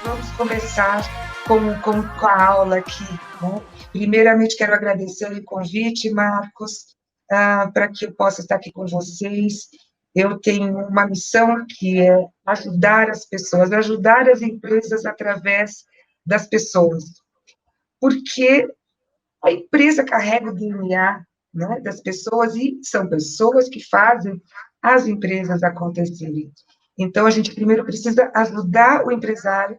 Vamos começar com a aula aqui, né? Primeiramente, quero agradecer o convite, Marcos, para que eu possa estar aqui com vocês. Eu tenho uma missão que é ajudar as pessoas, ajudar as empresas através das pessoas, porque a empresa carrega o DNA, né, das pessoas e são pessoas que fazem as empresas acontecerem. Então, a gente primeiro precisa ajudar o empresário,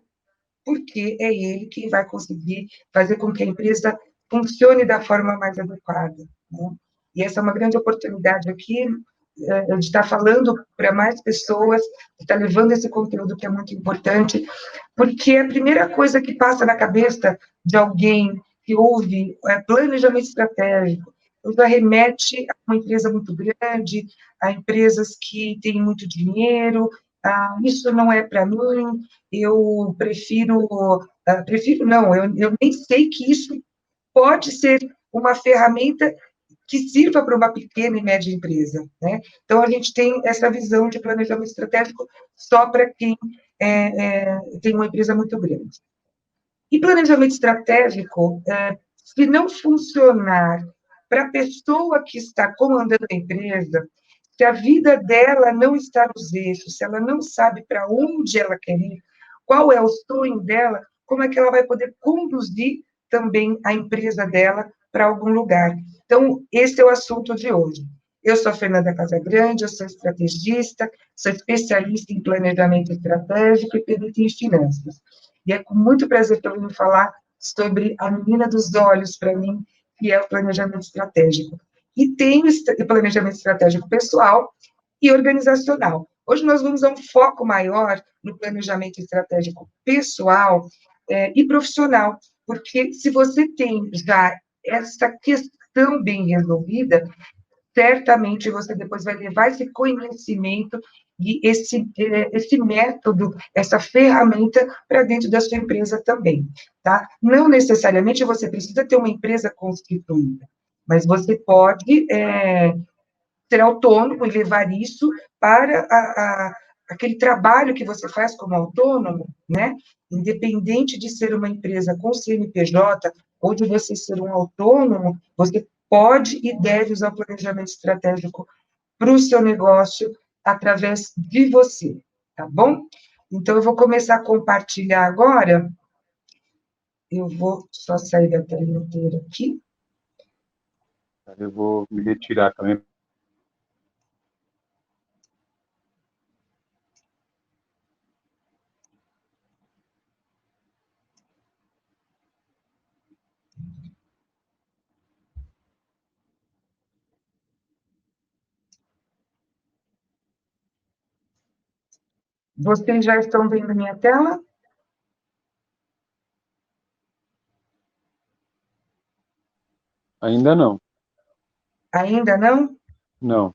porque é ele quem vai conseguir fazer com que a empresa funcione da forma mais adequada, né? E essa é uma grande oportunidade aqui, de estar falando para mais pessoas, de estar levando esse conteúdo que é muito importante, porque a primeira coisa que passa na cabeça de alguém que ouve planejamento estratégico, já remete a uma empresa muito grande, a empresas que têm muito dinheiro, isso não é para mim, eu prefiro não, eu nem sei que isso pode ser uma ferramenta que sirva para uma pequena e média empresa, né? Então, a gente tem essa visão de planejamento estratégico só para quem tem uma empresa muito grande. E planejamento estratégico, se não funcionar para a pessoa que está comandando a empresa, se a vida dela não está nos eixos, se ela não sabe para onde ela quer ir, qual é o sonho dela, como é que ela vai poder conduzir também a empresa dela para algum lugar. Então, esse é o assunto de hoje. Eu sou a Fernanda Casagrande, eu sou estrategista, sou especialista em planejamento estratégico e perito em finanças. E é com muito prazer que eu venho falar sobre a menina dos olhos, para mim, que é o planejamento estratégico. E tem o planejamento estratégico pessoal e organizacional. Hoje nós vamos a um foco maior no planejamento estratégico pessoal e profissional, porque se você tem já essa questão bem resolvida, certamente você depois vai levar esse conhecimento e esse método, essa ferramenta para dentro da sua empresa também, tá? Não necessariamente você precisa ter uma empresa constituída, mas você pode ser autônomo e levar isso para aquele trabalho que você faz como autônomo, né? Independente de ser uma empresa com CNPJ ou de você ser um autônomo, você pode e deve usar o planejamento estratégico para o seu negócio através de você, tá bom? Então, eu vou começar a compartilhar agora. Eu vou só sair da tela inteira aqui. Eu vou me retirar também. Vocês já estão vendo minha tela? Ainda não. Ainda não? Não.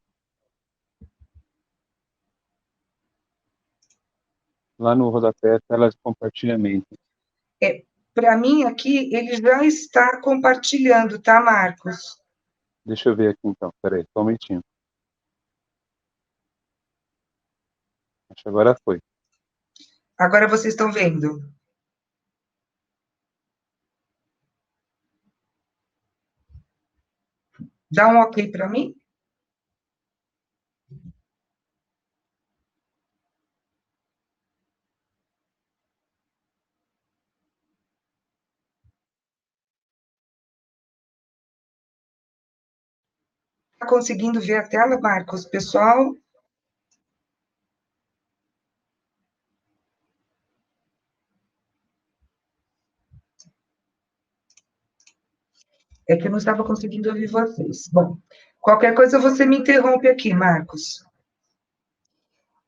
Lá no rodapé, tela de compartilhamento. Para mim, aqui, ele já está compartilhando, tá, Marcos? Deixa eu ver aqui, então. Peraí, só um momentinho. Acho que agora foi. Agora vocês estão vendo. Dá um ok para mim? Está conseguindo ver a tela, Marcos? Pessoal? É que eu não estava conseguindo ouvir vocês. Bom, qualquer coisa você me interrompe aqui, Marcos.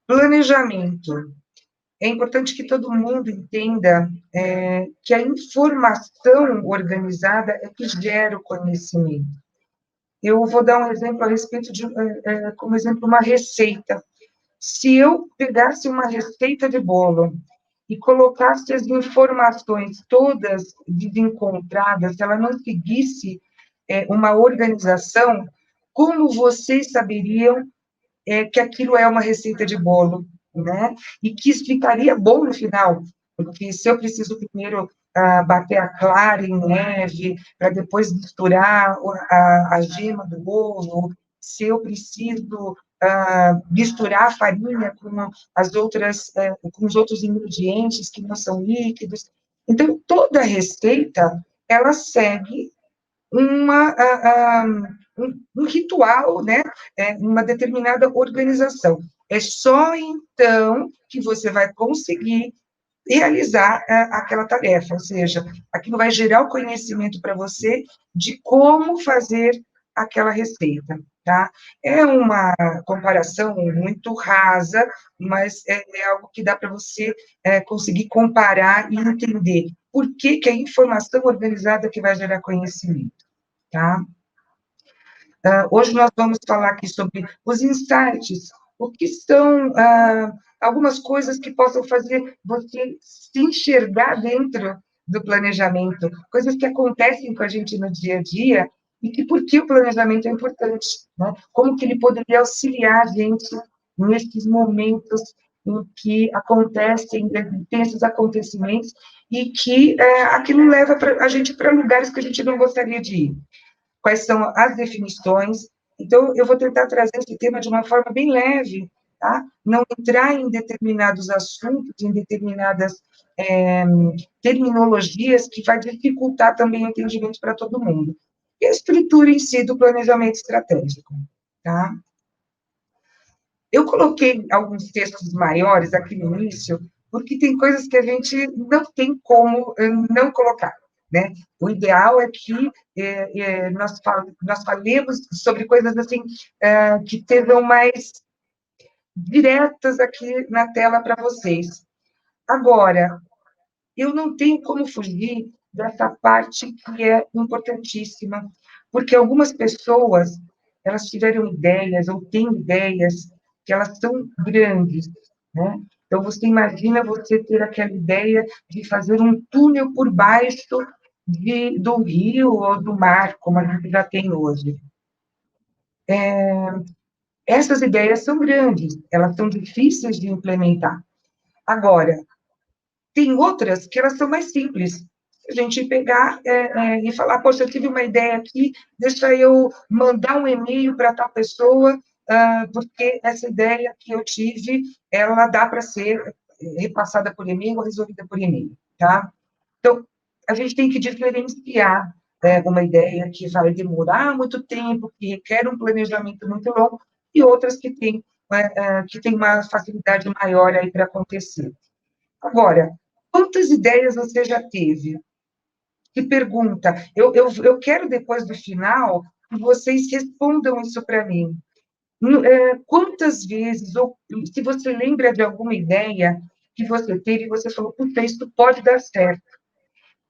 Planejamento. É importante que todo mundo entenda que a informação organizada é que gera o conhecimento. Eu vou dar um exemplo a respeito de, como exemplo, uma receita. Se eu pegasse uma receita de bolo e colocasse as informações todas desencontradas, se ela não seguisse uma organização, como vocês saberiam que aquilo é uma receita de bolo, né? E que isso ficaria bom no final, Porque se eu preciso primeiro bater a clara em neve, para depois misturar a gema do ovo, se eu preciso misturar a farinha com os outros ingredientes que não são líquidos. Então, toda receita, ela segue um ritual, né? Uma determinada organização. É só então que você vai conseguir realizar aquela tarefa, ou seja, aquilo vai gerar o conhecimento para você de como fazer aquela receita, tá? É uma comparação muito rasa, mas é algo que dá para você conseguir comparar e entender por que, que é a informação organizada que vai gerar conhecimento, tá? Hoje nós vamos falar aqui sobre os insights, o que são algumas coisas que possam fazer você se enxergar dentro do planejamento, coisas que acontecem com a gente no dia a dia e que por que o planejamento é importante, né? Como que ele poderia auxiliar a gente nesses momentos em que acontecem, tem esses acontecimentos e que aquilo leva a gente para lugares que a gente não gostaria de ir. Quais são as definições. Então, eu vou tentar trazer esse tema de uma forma bem leve, tá? Não entrar em determinados assuntos, em determinadas terminologias que vai dificultar também o entendimento para todo mundo. E a estrutura em si do planejamento estratégico, tá? Eu coloquei alguns textos maiores aqui no início, porque tem coisas que a gente não tem como não colocar, né? O ideal é que nós falemos sobre coisas assim que estejam mais diretas aqui na tela para vocês. Agora, eu não tenho como fugir dessa parte que é importantíssima, porque algumas pessoas, elas tiveram ideias, ou têm ideias, que elas são grandes, né? Então, você imagina você ter aquela ideia de fazer um túnel por baixo do rio ou do mar, como a gente já tem hoje. Essas ideias são grandes, elas são difíceis de implementar. Agora, tem outras que elas são mais simples. A gente pegar e falar, poxa, eu tive uma ideia aqui, deixa eu mandar um e-mail para tal pessoa, porque essa ideia que eu tive, ela dá para ser repassada por e-mail ou resolvida por e-mail, tá? Então, a gente tem que diferenciar uma ideia que vai demorar muito tempo, que requer um planejamento muito longo, e outras que tem uma facilidade maior aí para acontecer. Agora, quantas ideias você já teve? Que pergunta. Eu quero, depois do final, que vocês respondam isso para mim. Quantas vezes, ou se você lembra de alguma ideia que você teve e você falou, puta, isso pode dar certo.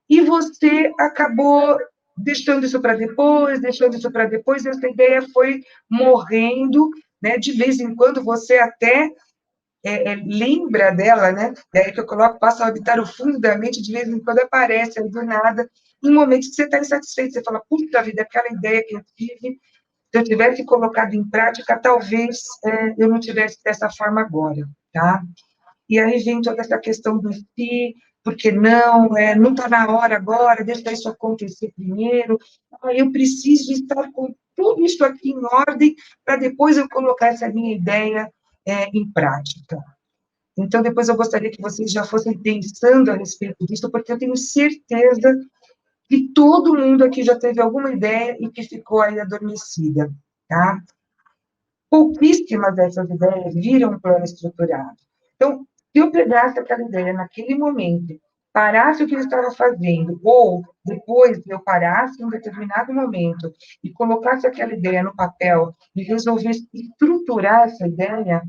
E você acabou deixando isso para depois, e essa ideia foi morrendo, né? De vez em quando você até lembra dela, né? Daí que eu coloco, passa a habitar o fundo da mente, de vez em quando aparece aí do nada, em momentos que você está insatisfeito, você fala, puta vida, aquela ideia que eu tive, se eu tivesse colocado em prática, talvez eu não tivesse dessa forma agora, tá? E aí vem toda essa questão do si, porque não está na hora agora, deixa isso acontecer primeiro, eu preciso estar com tudo isso aqui em ordem para depois eu colocar essa minha ideia em prática. Então, depois eu gostaria que vocês já fossem pensando a respeito disso, porque eu tenho certeza que todo mundo aqui já teve alguma ideia e que ficou aí adormecida, tá? Pouquíssimas dessas ideias viram um plano estruturado. Então, se eu pegasse aquela ideia naquele momento, parasse o que eu estava fazendo, ou depois eu parasse em um determinado momento e colocasse aquela ideia no papel e resolvesse estruturar essa ideia,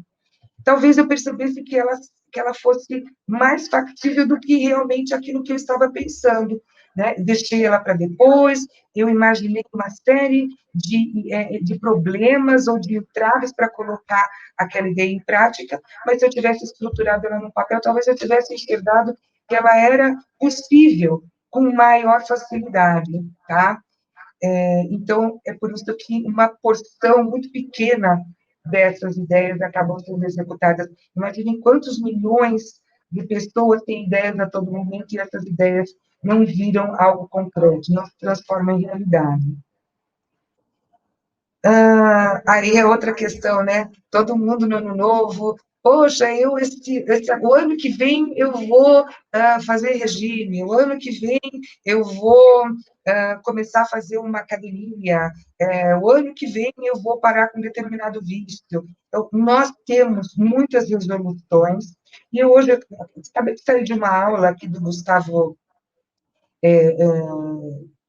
talvez eu percebesse que ela fosse mais factível do que realmente aquilo que eu estava pensando, né? Deixei ela para depois, eu imaginei uma série de problemas ou de entraves para colocar aquela ideia em prática, mas se eu tivesse estruturado ela no papel, talvez eu tivesse enxergado que ela era possível com maior facilidade, tá? Então, é por isso que uma porção muito pequena dessas ideias acabam sendo executadas. Imaginem quantos milhões de pessoas têm ideias a todo momento e essas ideias não viram algo concreto, não se transformam em realidade. Aí é outra questão, né? Todo mundo no ano novo, poxa, o ano que vem eu vou fazer regime, o ano que vem eu vou começar a fazer uma academia, o ano que vem eu vou parar com determinado vício. Então, nós temos muitas resoluções, e eu hoje acabei de sair de uma aula aqui do Gustavo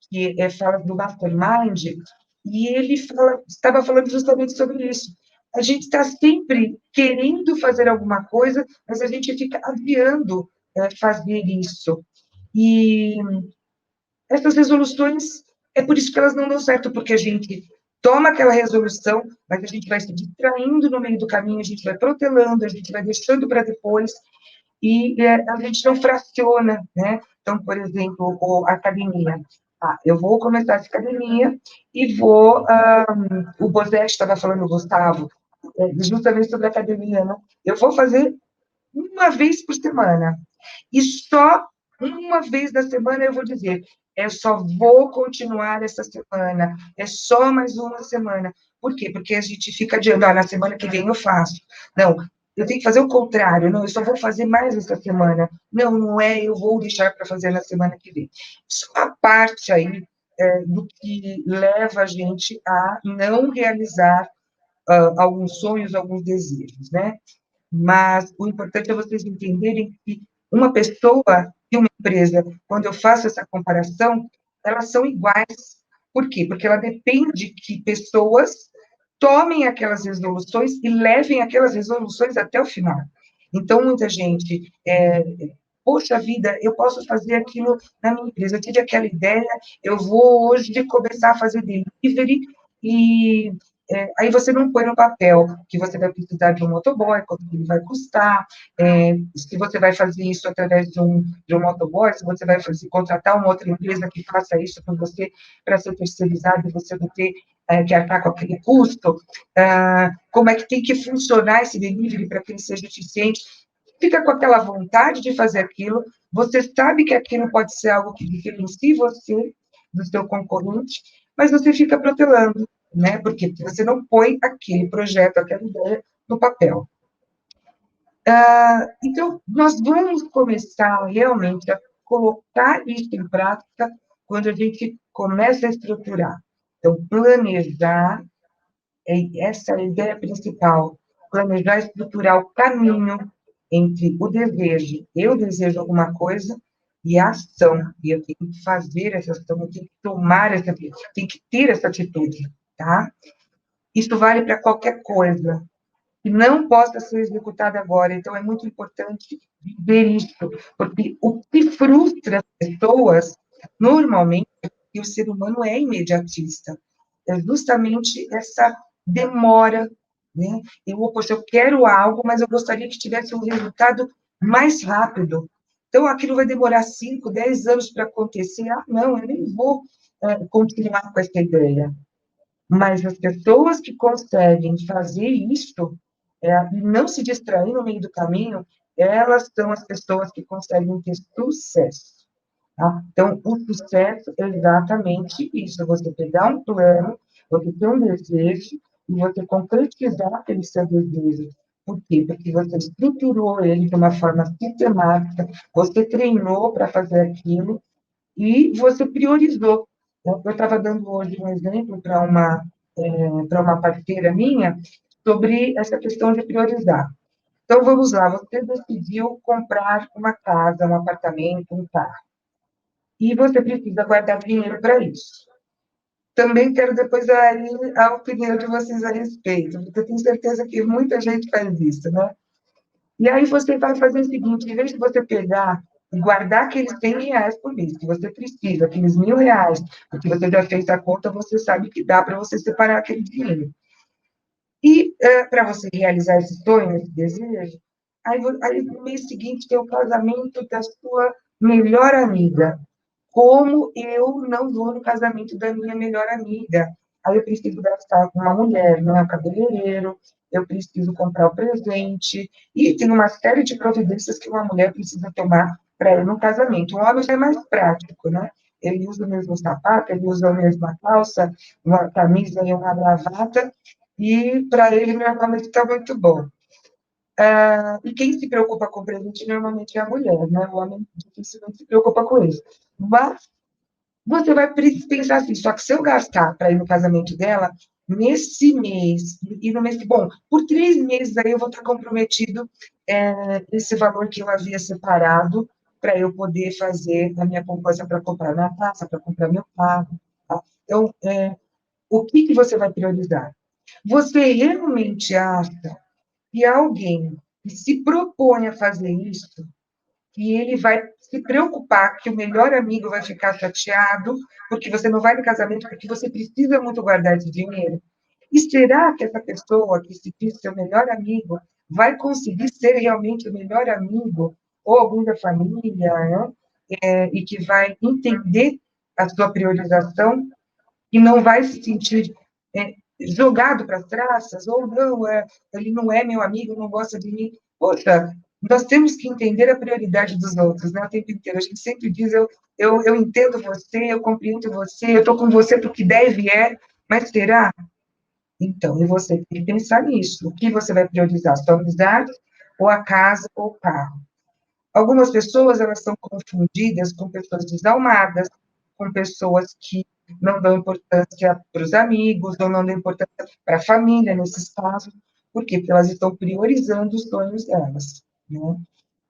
que fala do Mastermind, e ele estava falando justamente sobre isso. A gente está sempre querendo fazer alguma coisa, mas a gente fica adiando fazer isso. E essas resoluções, é por isso que elas não dão certo, porque a gente toma aquela resolução, mas a gente vai se distraindo no meio do caminho, a gente vai protelando, a gente vai deixando para depois, e a gente não fraciona, né? Então, por exemplo, a academia. Eu vou começar essa academia e vou. O Bozetti estava falando, o Gustavo, justamente sobre a academia, né? Eu vou fazer uma vez por semana. E só uma vez da semana eu vou dizer, eu só vou continuar essa semana, é só mais uma semana. Por quê? Porque a gente fica adiando, na semana que vem eu faço. Não, eu tenho que fazer o contrário, não, eu só vou fazer mais essa semana. Não, não é, eu vou deixar para fazer na semana que vem. Isso é uma parte aí do que leva a gente a não realizar alguns sonhos, alguns desejos, né? Mas o importante é vocês entenderem que uma pessoa e uma empresa, quando eu faço essa comparação, elas são iguais. Por quê? Porque ela depende que pessoas tomem aquelas resoluções e levem aquelas resoluções até o final. Então, muita gente, poxa vida, eu posso fazer aquilo na minha empresa, eu tive aquela ideia, eu vou hoje começar a fazer delivery e aí você não põe no papel que você vai precisar de um motoboy, quanto ele vai custar, se você vai fazer isso através de um motoboy, se você vai contratar uma outra empresa que faça isso com você para ser terceirizado e você não ter que arcar com aquele custo, como é que tem que funcionar esse delivery para que ele seja eficiente. Fica com aquela vontade de fazer aquilo, você sabe que aquilo pode ser algo que diferencie você do seu concorrente, mas você fica protelando, né? Porque você não põe aquele projeto, aquela ideia no papel. Então, nós vamos começar realmente a colocar isso em prática quando a gente começa a estruturar. Então, planejar, essa é a ideia principal, planejar, estruturar o caminho entre o desejo, eu desejo alguma coisa, e a ação, e eu tenho que fazer essa ação, eu tenho que tomar essa atitude, tenho que ter essa atitude, tá? Isso vale para qualquer coisa que não possa ser executada agora. Então, é muito importante ver isso, porque o que frustra as pessoas, normalmente, e o ser humano é imediatista, é justamente essa demora, né? Poxa, eu quero algo, mas eu gostaria que tivesse um resultado mais rápido. Então, aquilo vai demorar 5, 10 anos para acontecer. Não, eu nem vou continuar com essa ideia. Mas as pessoas que conseguem fazer isso e não se distrair no meio do caminho, elas são as pessoas que conseguem ter sucesso. Tá? Então, o sucesso é exatamente isso: você pegar um plano, você ter um desejo e você concretizar aquele seu desejo. Por quê? Porque você estruturou ele de uma forma sistemática, você treinou para fazer aquilo e você priorizou. Eu estava dando hoje um exemplo para uma parceira minha sobre essa questão de priorizar. Então, vamos lá, você decidiu comprar uma casa, um apartamento, um carro, e você precisa guardar dinheiro para isso. Também quero depois a opinião de vocês a respeito, porque eu tenho certeza que muita gente faz isso, né? E aí você vai fazer o seguinte, em vez de você pegar e guardar aqueles R$ 100 por mês que você precisa, aqueles R$ 1.000, porque você já fez a conta, você sabe que dá para você separar aquele dinheiro. E para você realizar esse sonho, esse desejo, aí no mês seguinte tem o casamento da sua melhor amiga. Como eu não vou no casamento da minha melhor amiga? Aí eu preciso gastar com uma mulher, né, um cabeleireiro, eu preciso comprar o presente, e tem uma série de providências que uma mulher precisa tomar para ir no casamento. Um homem já é mais prático, né? Ele usa o mesmo sapato, ele usa a mesma calça, uma camisa e uma gravata, e para ele normalmente está muito bom. E quem se preocupa com o presente normalmente é a mulher, né? O homem dificilmente se preocupa com isso. Mas você vai pensar assim, só que se eu gastar para ir no casamento dela, nesse mês, e no mês, bom, por 3 meses aí eu vou estar comprometido esse valor que eu havia separado para eu poder fazer a minha poupança para comprar minha casa, para comprar meu carro. Tá? Então, o que você vai priorizar? Você realmente acha que alguém que se propõe a fazer isso, que ele vai se preocupar que o melhor amigo vai ficar chateado porque você não vai no casamento porque você precisa muito guardar esse dinheiro? E será que essa pessoa que se diz seu melhor amigo vai conseguir ser realmente o melhor amigo ou algum da família, né? E que vai entender a sua priorização e não vai se sentir jogado para as traças, ou não, ele não é meu amigo, não gosta de mim. Poxa, nós temos que entender a prioridade dos outros, né, o tempo inteiro. A gente sempre diz, eu entendo você, eu compreendo você, eu estou com você para o que deve mas será? Então, e você tem que pensar nisso. O que você vai priorizar? Sua amizade, ou a casa, ou o carro? Algumas pessoas, elas são confundidas com pessoas desalmadas, com pessoas que não dão importância para os amigos, ou não dão importância para a família, nesses casos. Por quê? Porque elas estão priorizando os sonhos delas, né?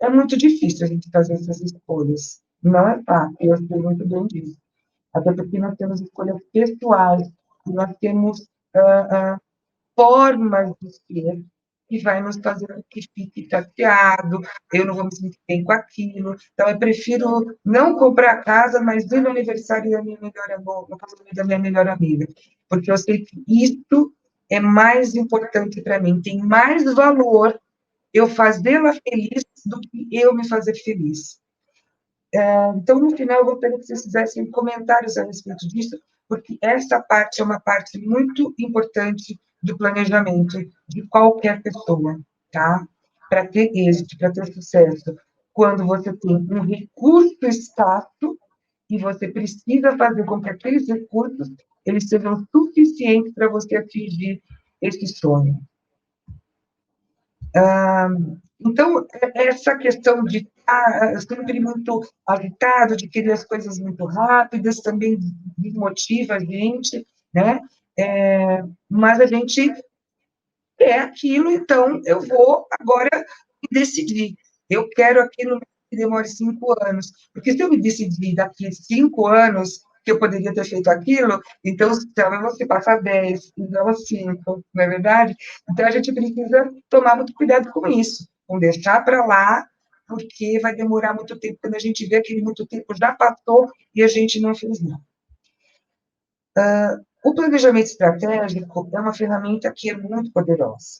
É muito difícil a gente fazer essas escolhas. Não é fácil, eu sei muito bem disso. Até porque nós temos escolhas pessoais, e nós temos formas de ser que vai nos fazer com que fique chateado, eu não vou me sentir bem com aquilo. Então, eu prefiro não comprar casa, mas ir no aniversário da minha melhor amiga, no casamento da minha melhor amiga, porque eu sei que isso é mais importante para mim, tem mais valor eu fazê-la feliz do que eu me fazer feliz. Então, no final, eu gostaria que vocês fizessem comentários a respeito disso, porque essa parte é uma parte muito importante do planejamento de qualquer pessoa, tá? Para ter êxito, para ter sucesso. Quando você tem um recurso escasso e você precisa fazer com que aqueles recursos eles sejam suficientes para você atingir esse sonho. Então, essa questão de estar sempre muito agitado, de querer as coisas muito rápidas, também desmotiva a gente, né? Mas a gente quer aquilo, então eu vou agora me decidir. Eu quero aquilo que demore 5 anos, porque se eu me decidir daqui 5 anos que eu poderia ter feito aquilo, então eu vou se passar 10, não 5, não é verdade? Então a gente precisa tomar muito cuidado com isso, não deixar para lá, porque vai demorar muito tempo, quando a gente vê aquele muito tempo já passou e a gente não fez nada. O planejamento estratégico é uma ferramenta que é muito poderosa,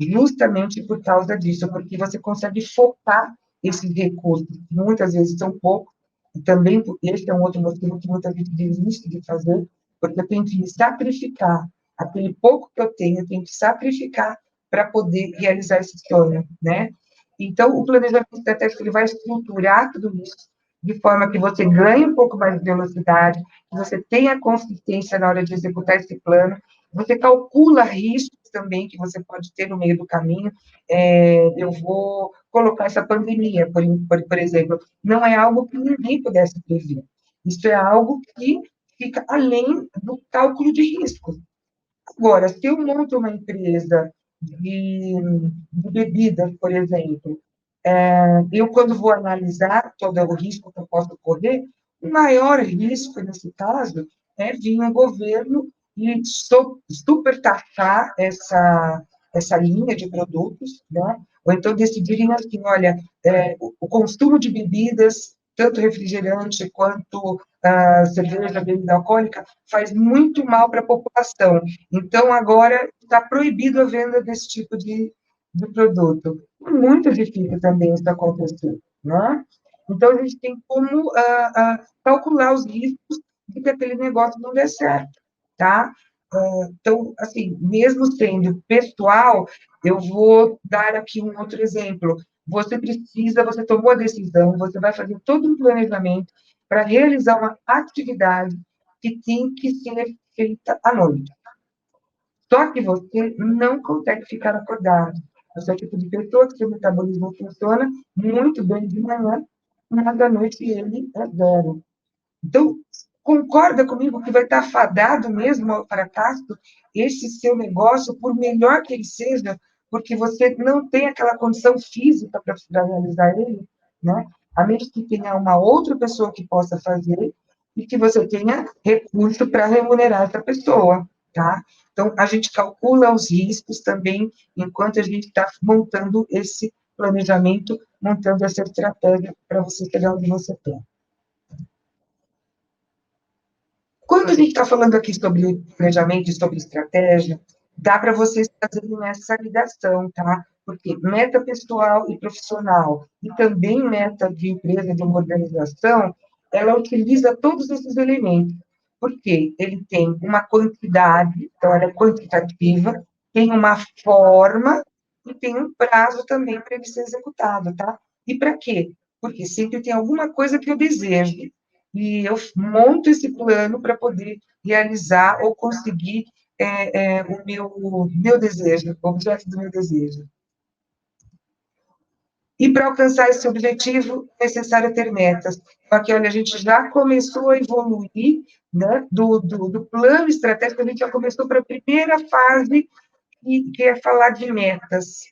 justamente por causa disso, porque você consegue focar esses recursos, que muitas vezes são poucos, e também esse é um outro motivo que muita gente desiste de fazer, porque eu tenho que me sacrificar, aquele pouco que eu tenho que sacrificar para poder realizar esse sonho, né? Então, o planejamento estratégico ele vai estruturar tudo isso, de forma que você ganhe um pouco mais de velocidade, que você tenha consistência na hora de executar esse plano, você calcula riscos também que você pode ter no meio do caminho. Eu vou colocar essa pandemia, por exemplo, não é algo que ninguém pudesse prever. Isso é algo que fica além do cálculo de risco. Agora, se eu monto uma empresa de bebidas, por exemplo, eu, quando vou analisar todo o risco que eu posso correr, o maior risco, nesse caso, é vir um governo e supertaxar essa linha de produtos, né? Ou então decidirem assim, olha, o consumo de bebidas, tanto refrigerante quanto cerveja, bebida alcoólica, faz muito mal para a população. Então, agora está proibido a venda desse tipo de produto. É muito difícil também isso acontecer, né? Então, a gente tem como calcular os riscos de que aquele negócio não dê certo, tá? Então, assim, mesmo sendo pessoal, eu vou dar aqui um outro exemplo. Você tomou a decisão, você vai fazer todo um planejamento para realizar uma atividade que tem que ser feita à noite. Só que você não consegue ficar acordado. Você é o tipo de pessoa que seu metabolismo funciona muito bem de manhã, mas à noite ele é zero. Então, concorda comigo que vai estar fadado mesmo ao fracasso esse seu negócio, por melhor que ele seja, porque você não tem aquela condição física para realizar ele, né? A menos que tenha uma outra pessoa que possa fazer e que você tenha recurso para remunerar essa pessoa, tá? Então, a gente calcula os riscos também enquanto a gente está montando esse planejamento, montando essa estratégia para você chegar onde você quer. Quando a gente está falando aqui sobre planejamento e sobre estratégia, dá para vocês fazerem essa ligação, tá? Porque meta pessoal e profissional, e também meta de empresa, de uma organização, ela utiliza todos esses elementos. Porque ele tem uma quantidade, então ela é quantitativa, tem uma forma e tem um prazo também para ele ser executado, tá? E para quê? Porque sempre tem alguma coisa que eu desejo, e eu monto esse plano para poder realizar ou conseguir o meu desejo, o objeto do meu desejo. E para alcançar esse objetivo, é necessário ter metas. Aqui, olha, a gente já começou a evoluir, né, do plano estratégico, a gente já começou para a primeira fase, que é falar de metas.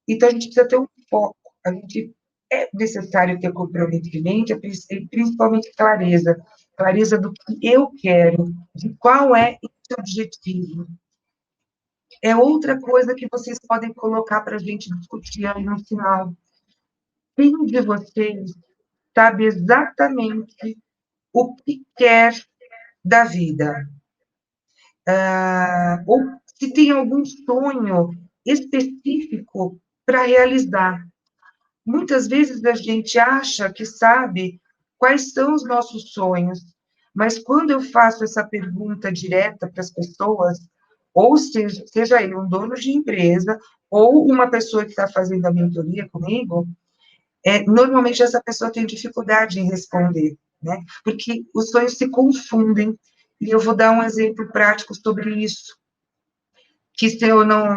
Então, a gente precisa ter um foco, a gente é necessário ter comprometimento, e principalmente clareza, clareza do que eu quero, de qual é esse objetivo. É outra coisa que vocês podem colocar para a gente discutir aí no final. Quem de vocês sabe exatamente o que quer da vida? Ou se tem algum sonho específico para realizar? Muitas vezes a gente acha que sabe quais são os nossos sonhos, mas quando eu faço essa pergunta direta para as pessoas, ou seja ele um dono de empresa, ou uma pessoa que está fazendo a mentoria comigo, normalmente essa pessoa tem dificuldade em responder, né? Porque os sonhos se confundem. E eu vou dar um exemplo prático sobre isso, que se eu não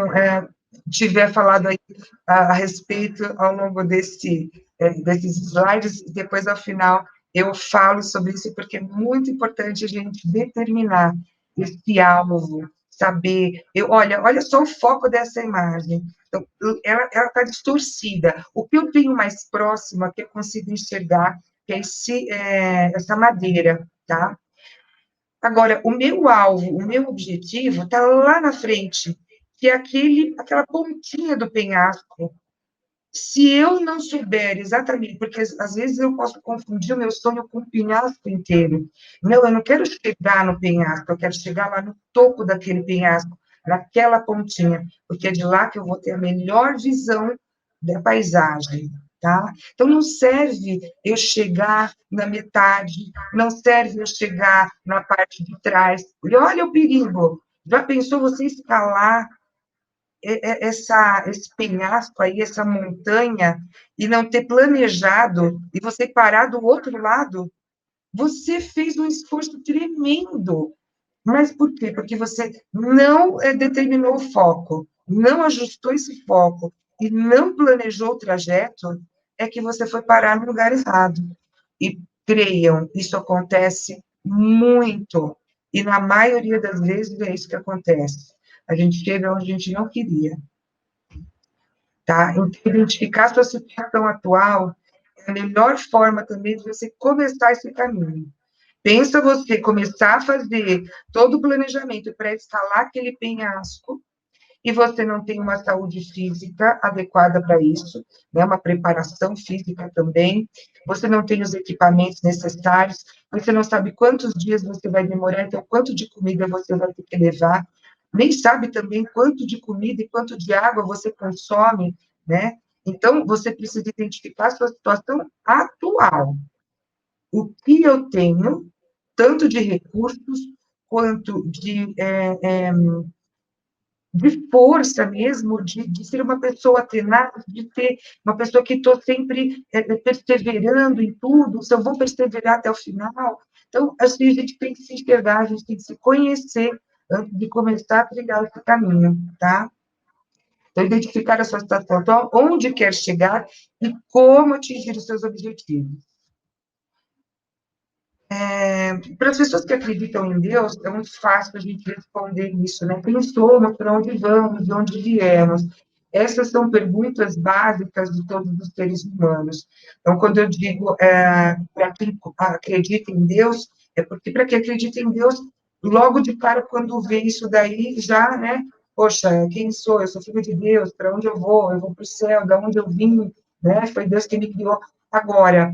tiver falado aí a respeito ao longo desses slides, depois, ao final, eu falo sobre isso, porque é muito importante a gente determinar esse alvo, saber... olha só o foco dessa imagem. Então, ela está distorcida. O que eu tenho mais próximo, que eu consigo enxergar, que é essa madeira, tá? Agora, o meu alvo, o meu objetivo está lá na frente, que é aquela pontinha do penhasco. Se eu não souber exatamente, porque às vezes eu posso confundir o meu sonho com o penhasco inteiro. Não, eu não quero chegar no penhasco, eu quero chegar lá no topo daquele penhasco, naquela pontinha, porque é de lá que eu vou ter a melhor visão da paisagem, tá? Então, não serve eu chegar na metade, não serve eu chegar na parte de trás. E olha o perigo. Já pensou você escalar esse penhasco aí, essa montanha, e não ter planejado, e você parar do outro lado? Você fez um esforço tremendo. Mas por quê? Porque você não determinou o foco, não ajustou esse foco e não planejou o trajeto, é que você foi parar no lugar errado. E creiam, isso acontece muito. E na maioria das vezes é isso que acontece. A gente chega onde a gente não queria. Tá? Então, identificar a sua situação atual é a melhor forma também de você começar esse caminho. Pensa você começar a fazer todo o planejamento para escalar aquele penhasco e você não tem uma saúde física adequada para isso, né? Uma preparação física também, você não tem os equipamentos necessários, você não sabe quantos dias você vai demorar, então quanto de comida você vai ter que levar, nem sabe também quanto de comida e quanto de água você consome, né? Então, você precisa identificar a sua situação atual. O que eu tenho, tanto de recursos quanto de força mesmo, de ser uma pessoa tenaz, de ser uma pessoa que estou sempre perseverando em tudo, se eu vou perseverar até o final. Então, assim, a gente tem que se enxergar, a gente tem que se conhecer antes de começar a trilhar esse caminho, tá? Então, identificar a sua situação, então, onde quer chegar e como atingir os seus objetivos. Para as pessoas que acreditam em Deus, é muito fácil a gente responder isso, né? Quem somos, para onde vamos, de onde viemos? Essas são perguntas básicas de todos os seres humanos. Então, quando eu digo para quem acredita em Deus, é porque para quem acredita em Deus, logo de cara, quando vê isso daí, já, né? Poxa, quem sou? Eu sou filho de Deus, para onde eu vou? Eu vou para o céu, da onde eu vim, né? Foi Deus que me criou. Agora,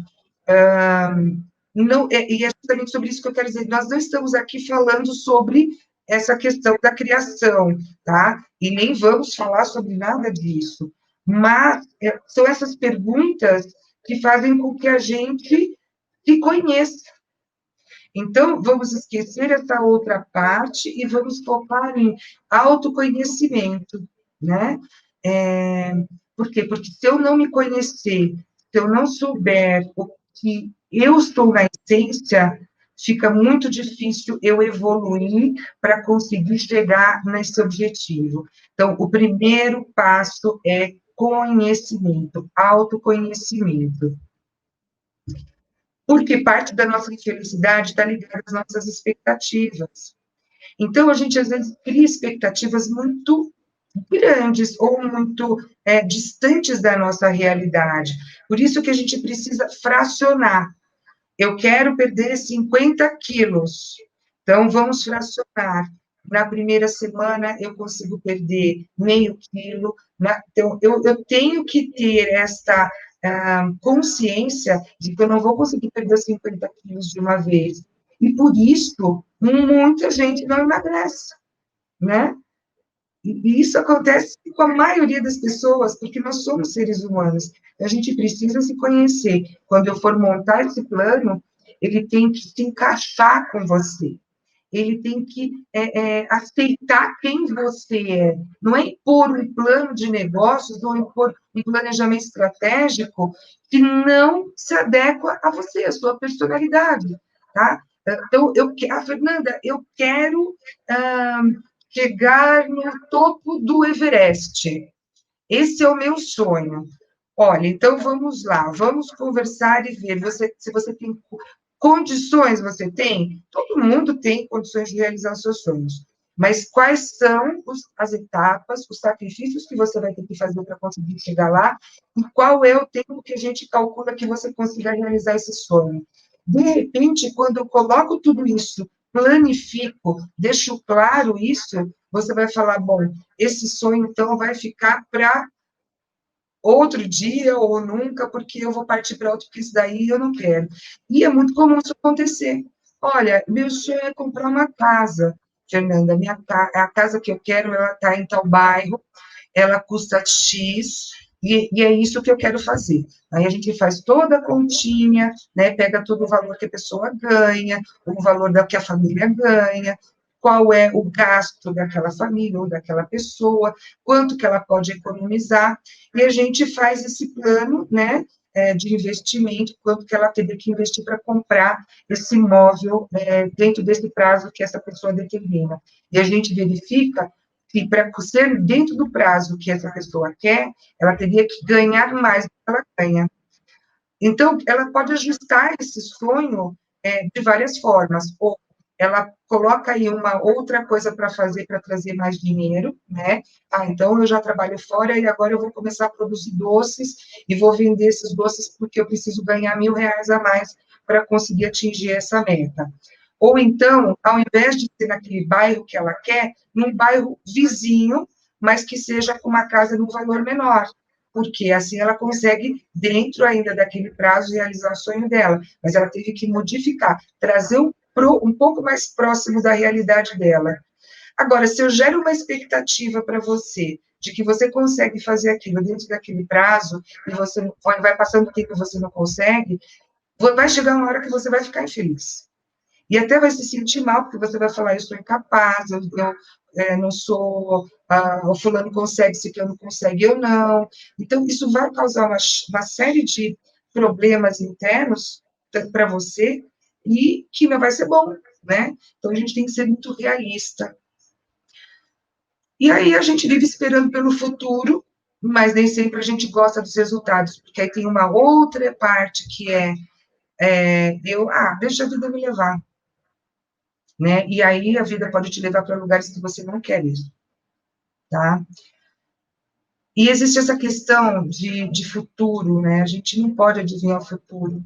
não, e é justamente sobre isso que eu quero dizer. Nós não estamos aqui falando sobre essa questão da criação, tá? E nem vamos falar sobre nada disso. Mas são essas perguntas que fazem com que a gente se conheça. Então, vamos esquecer essa outra parte e vamos focar em autoconhecimento, né? Por quê? Porque se eu não me conhecer, se eu não souber o que eu sou na essência, fica muito difícil eu evoluir para conseguir chegar nesse objetivo. Então, o primeiro passo é conhecimento, autoconhecimento. Porque parte da nossa infelicidade está ligada às nossas expectativas. Então, a gente, às vezes, cria expectativas muito grandes ou muito distantes da nossa realidade. Por isso que a gente precisa fracionar. Eu quero perder 50 quilos. Então, vamos fracionar. Na primeira semana, eu consigo perder meio quilo. Então, eu tenho que ter esta consciência de que eu não vou conseguir perder 50 quilos de uma vez. E, por isso, muita gente não emagrece, né? E isso acontece com a maioria das pessoas, porque nós somos seres humanos. A gente precisa se conhecer. Quando eu for montar esse plano, ele tem que se encaixar com você. Ele tem que aceitar quem você é. Não é impor um plano de negócios ou impor um planejamento estratégico que não se adequa a você, a sua personalidade, tá? Então, Fernanda, eu quero chegar no topo do Everest. Esse é o meu sonho. Olha, então vamos lá, vamos conversar e ver se você tem condições, você tem? Todo mundo tem condições de realizar os seus sonhos. Mas quais são as etapas, os sacrifícios que você vai ter que fazer para conseguir chegar lá? E qual é o tempo que a gente calcula que você consiga realizar esse sonho? De repente, quando eu coloco tudo isso, planifico, deixo claro isso, você vai falar, bom, esse sonho, então, vai ficar para outro dia ou nunca, porque eu vou partir para outro, porque isso daí eu não quero. E é muito comum isso acontecer. Olha, meu sonho é comprar uma casa, Fernanda, a casa que eu quero, ela está em tal bairro, ela custa X, e é isso que eu quero fazer. Aí a gente faz toda a continha, né, pega todo o valor que a pessoa ganha, o valor que a família ganha, qual é o gasto daquela família ou daquela pessoa, quanto que ela pode economizar, e a gente faz esse plano, né, de investimento, quanto que ela teria que investir para comprar esse imóvel dentro desse prazo que essa pessoa determina. E a gente verifica que, para ser dentro do prazo que essa pessoa quer, ela teria que ganhar mais do que ela ganha. Então, ela pode ajustar esse sonho de várias formas, ou ela coloca aí uma outra coisa para fazer, para trazer mais dinheiro, né? Então eu já trabalho fora e agora eu vou começar a produzir doces e vou vender esses doces porque eu preciso ganhar R$ 1.000 a mais para conseguir atingir essa meta. Ou então, ao invés de ser naquele bairro que ela quer, num bairro vizinho, mas que seja com uma casa num valor menor, porque assim ela consegue, dentro ainda daquele prazo, realizar o sonho dela, mas ela teve que modificar, trazer um pouco mais próximo da realidade dela. Agora, se eu gero uma expectativa para você, de que você consegue fazer aquilo dentro daquele prazo, e você vai passando o tempo e você não consegue, vai chegar uma hora que você vai ficar infeliz. E até vai se sentir mal, porque você vai falar, eu sou incapaz, eu não sou, o fulano consegue, se que eu não consegue, eu não. Então, isso vai causar uma série de problemas internos para você, e que não vai ser bom, né? Então, a gente tem que ser muito realista. E aí a gente vive esperando pelo futuro, mas nem sempre a gente gosta dos resultados, porque aí tem uma outra parte que deixa a vida me levar, né? E aí a vida pode te levar para lugares que você não quer ir, tá? E existe essa questão de futuro, né? A gente não pode adivinhar o futuro.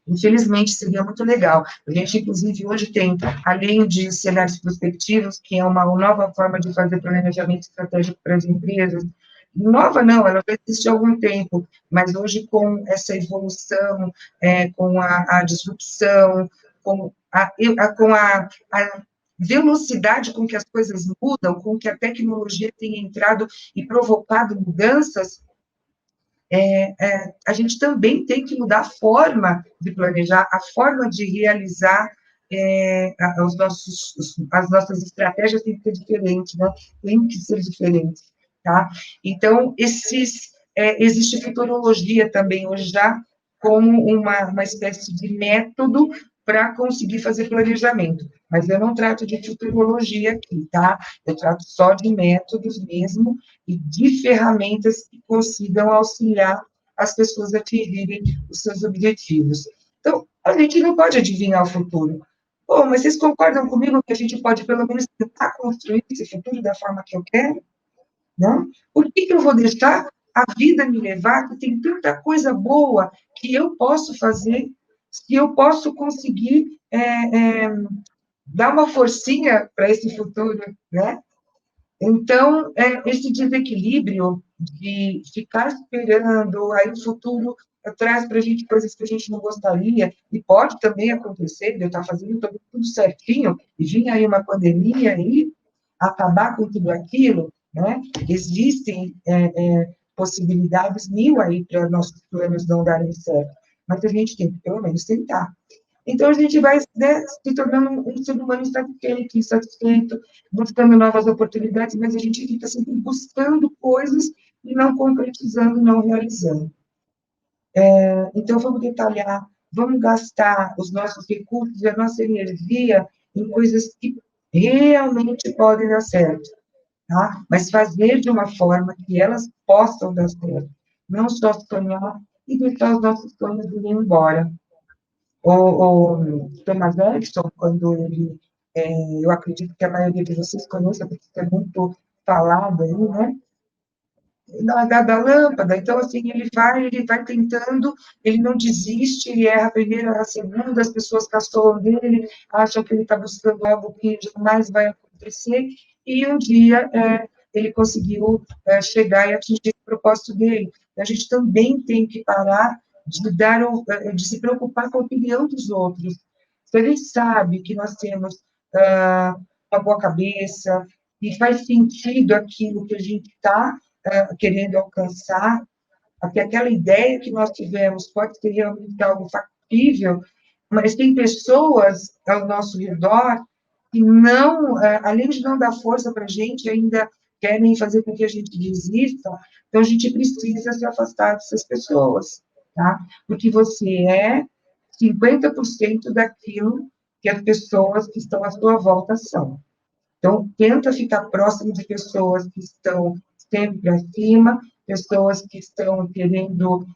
Infelizmente, seria muito legal. A gente, inclusive, hoje tem, além de cenários prospectivos, que é uma nova forma de fazer planejamento estratégico para as empresas, nova não, ela já existe há algum tempo, mas hoje com essa evolução, com a disrupção, com a velocidade com que as coisas mudam, com que a tecnologia tem entrado e provocado mudanças, a gente também tem que mudar a forma de planejar, a forma de realizar as nossas estratégias têm que ser diferentes, né? Tem que ser diferentes, tá? Então, existe futurologia também hoje já como uma espécie de método para conseguir fazer planejamento, mas eu não trato de futurologia aqui, tá? Eu trato só de métodos mesmo e de ferramentas que consigam auxiliar as pessoas a atingirem os seus objetivos. Então, a gente não pode adivinhar o futuro. Pô, mas vocês concordam comigo que a gente pode, pelo menos, tentar construir esse futuro da forma que eu quero? Não? Por que eu vou deixar a vida me levar, que tem tanta coisa boa que eu posso fazer, que eu posso conseguir dar uma forcinha para esse futuro, né? Então, esse desequilíbrio de ficar esperando, aí o futuro traz para a gente coisas que a gente não gostaria, e pode também acontecer, de eu estar fazendo tudo certinho, e vir aí uma pandemia e acabar com tudo aquilo, né? Existem possibilidades mil aí para nossos planos não darem certo, mas a gente tem que, pelo menos, tentar. Então, a gente vai, né, se tornando um ser humano insatisfeito, buscando novas oportunidades, mas a gente fica sempre buscando coisas e não concretizando, não realizando. Então, vamos detalhar, vamos gastar os nossos recursos e a nossa energia em coisas que realmente podem dar certo, tá? Mas fazer de uma forma que elas possam dar certo, não só sonhar e deixar os nossos sonhos irem embora. O Thomas Edison, quando ele, eu acredito que a maioria de vocês conheça, porque é muito falado aí, né? Da lâmpada. Então, assim, ele vai tentando, ele não desiste, ele erra a primeira, erra a segunda, as pessoas caçoam dele, acham que ele está buscando algo que jamais vai acontecer, e um dia ele conseguiu chegar e atingir o propósito dele. A gente também tem que parar de se preocupar com a opinião dos outros. Se a gente sabe que nós temos uma boa cabeça e faz sentido aquilo que a gente está querendo alcançar, até aquela ideia que nós tivemos pode ser realmente algo factível, mas tem pessoas ao nosso redor que não, além de não dar força para a gente, ainda querem fazer com que a gente desista, então a gente precisa se afastar dessas pessoas, tá? Porque você é 50% daquilo que as pessoas que estão à sua volta são. Então, tenta ficar próximo de pessoas que estão sempre para cima, pessoas que estão querendo,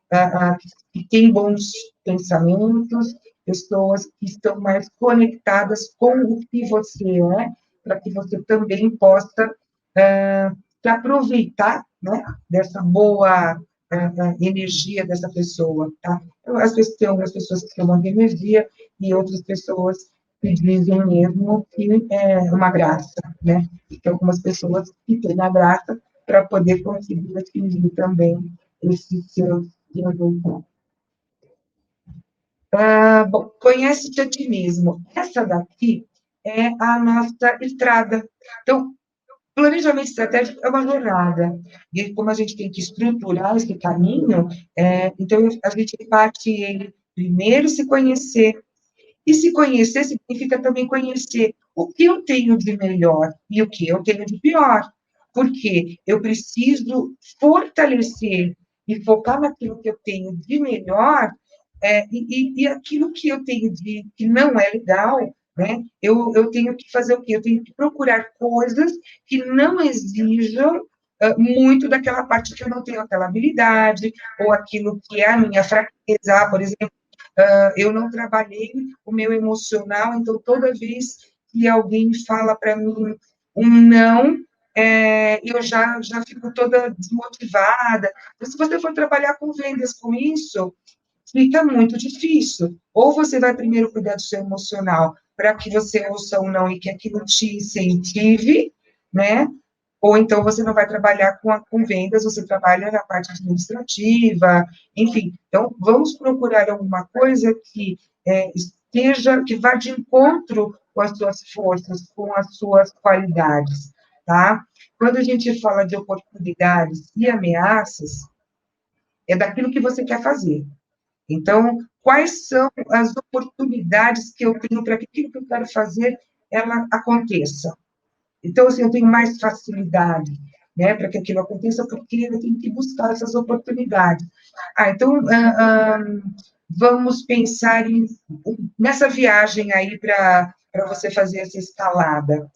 que têm bons pensamentos, pessoas que estão mais conectadas com o que você é, para que você também possa se aproveitar, né, dessa boa energia dessa pessoa, tá? As pessoas, tem algumas pessoas que chamam de energia e outras pessoas que dizem mesmo que é uma graça, né? E tem algumas pessoas que têm a graça para poder conseguir atingir também esses seus resultados. Bom, conhece-te a ti mesmo. Essa daqui é a nossa estrada. Então, planejamento estratégico é uma jornada. E como a gente tem que estruturar esse caminho, então a gente parte ele primeiro se conhecer, E se conhecer significa também conhecer o que eu tenho de melhor e o que eu tenho de pior. Porque eu preciso fortalecer e focar naquilo que eu tenho de melhor, e aquilo que eu tenho de que não é legal, né? Eu tenho que fazer o quê? Eu tenho que procurar coisas que não exijam muito daquela parte que eu não tenho aquela habilidade, ou aquilo que é a minha fraqueza. Por exemplo, eu não trabalhei o meu emocional, então toda vez que alguém fala para mim um não, eu já fico toda desmotivada. Então, se você for trabalhar com vendas com isso, fica muito difícil. Ou você vai primeiro cuidar do seu emocional, para que você ouça um não e que aquilo te incentive, né? Ou então você não vai trabalhar com vendas, você trabalha na parte administrativa, enfim. Então, vamos procurar alguma coisa que esteja, que vá de encontro com as suas forças, com as suas qualidades, tá? Quando a gente fala de oportunidades e ameaças, é daquilo que você quer fazer. Então, quais são as oportunidades que eu tenho para que aquilo que eu quero fazer, ela aconteça? Então, assim, eu tenho mais facilidade, né, para que aquilo aconteça, porque eu tenho que buscar essas oportunidades. Então, vamos pensar nessa viagem aí para você fazer essa escalada.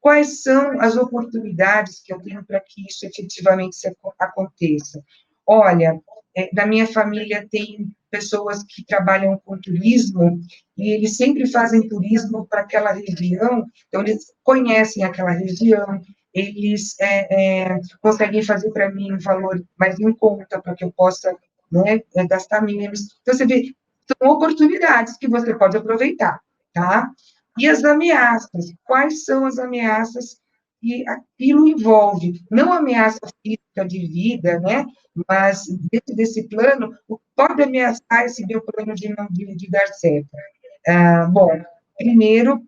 Quais são as oportunidades que eu tenho para que isso efetivamente aconteça? Olha, na minha família tem pessoas que trabalham com turismo e eles sempre fazem turismo para aquela região, então eles conhecem aquela região, eles conseguem fazer para mim um valor mais em conta para que eu possa, né, gastar menos. Então, você vê, são oportunidades que você pode aproveitar, tá? E as ameaças, quais são as ameaças que aquilo envolve? Não ameaça física de vida, né? Mas dentro desse plano, o que pode ameaçar esse meu plano de dar certo? Bom, primeiro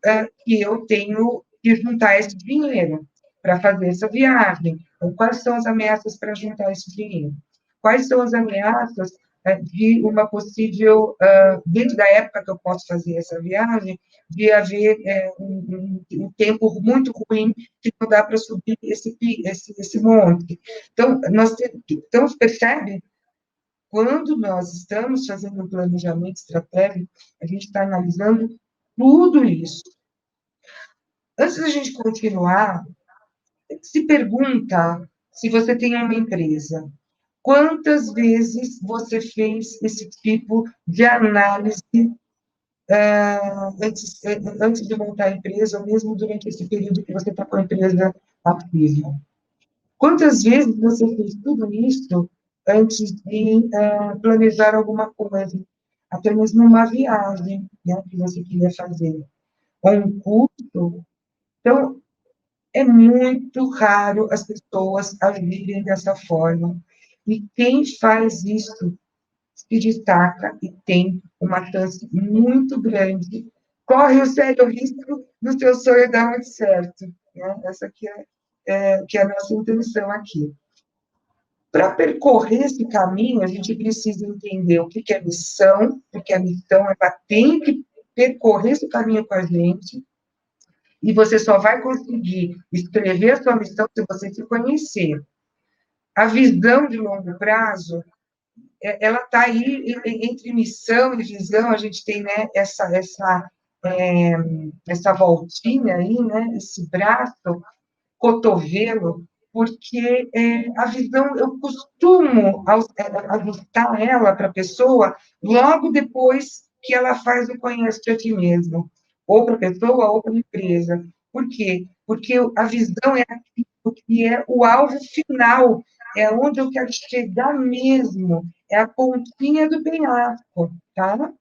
que eu tenho que juntar esse dinheiro para fazer essa viagem. Então, quais são as ameaças para juntar esse dinheiro? Quais são as ameaças de uma possível, dentro da época que eu posso fazer essa viagem, de haver um tempo muito ruim que não dá para subir esse monte. Então, então, percebe? Quando nós estamos fazendo um planejamento estratégico, a gente está analisando tudo isso. Antes da gente continuar, se pergunta se você tem uma empresa. Quantas vezes você fez esse tipo de análise antes de montar a empresa, ou mesmo durante esse período que você está com a empresa ativa? Quantas vezes você fez tudo isso antes de planejar alguma coisa? Até mesmo uma viagem, né, que você queria fazer, ou um curso. Então, é muito raro as pessoas agirem dessa forma. E quem faz isso se destaca e tem uma chance muito grande, corre o sério risco do seu sonho dar muito certo. Né? Essa aqui que é a nossa intenção aqui. Para percorrer esse caminho, a gente precisa entender o que é missão, porque a missão ela tem que percorrer esse caminho com a gente, e você só vai conseguir escrever a sua missão se você se conhecer. A visão de longo prazo, ela está aí entre missão e visão, a gente tem, né, essa voltinha aí, né, esse braço, cotovelo, porque a visão, eu costumo ajustar ela para a pessoa logo depois que ela faz o conhece a ti mesmo, ou para a pessoa ou para a empresa. Por quê? Porque a visão é aquilo que é o alvo final, é onde eu quero chegar mesmo, é a pontinha do penhasco, tá?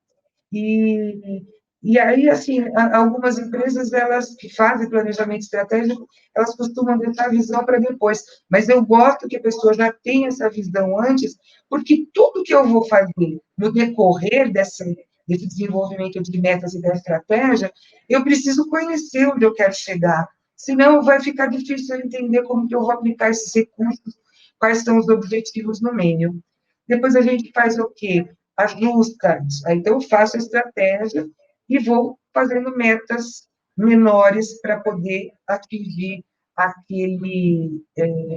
E, e aí, assim, algumas empresas, elas que fazem planejamento estratégico, elas costumam deixar a visão para depois, mas eu gosto que a pessoa já tenha essa visão antes, porque tudo que eu vou fazer no decorrer desse desenvolvimento de metas e da estratégia, eu preciso conhecer onde eu quero chegar, senão vai ficar difícil eu entender como que eu vou aplicar esses recursos, quais são os objetivos no meio. Depois a gente faz o quê? Ajusta. Então, eu faço a estratégia e vou fazendo metas menores para poder atingir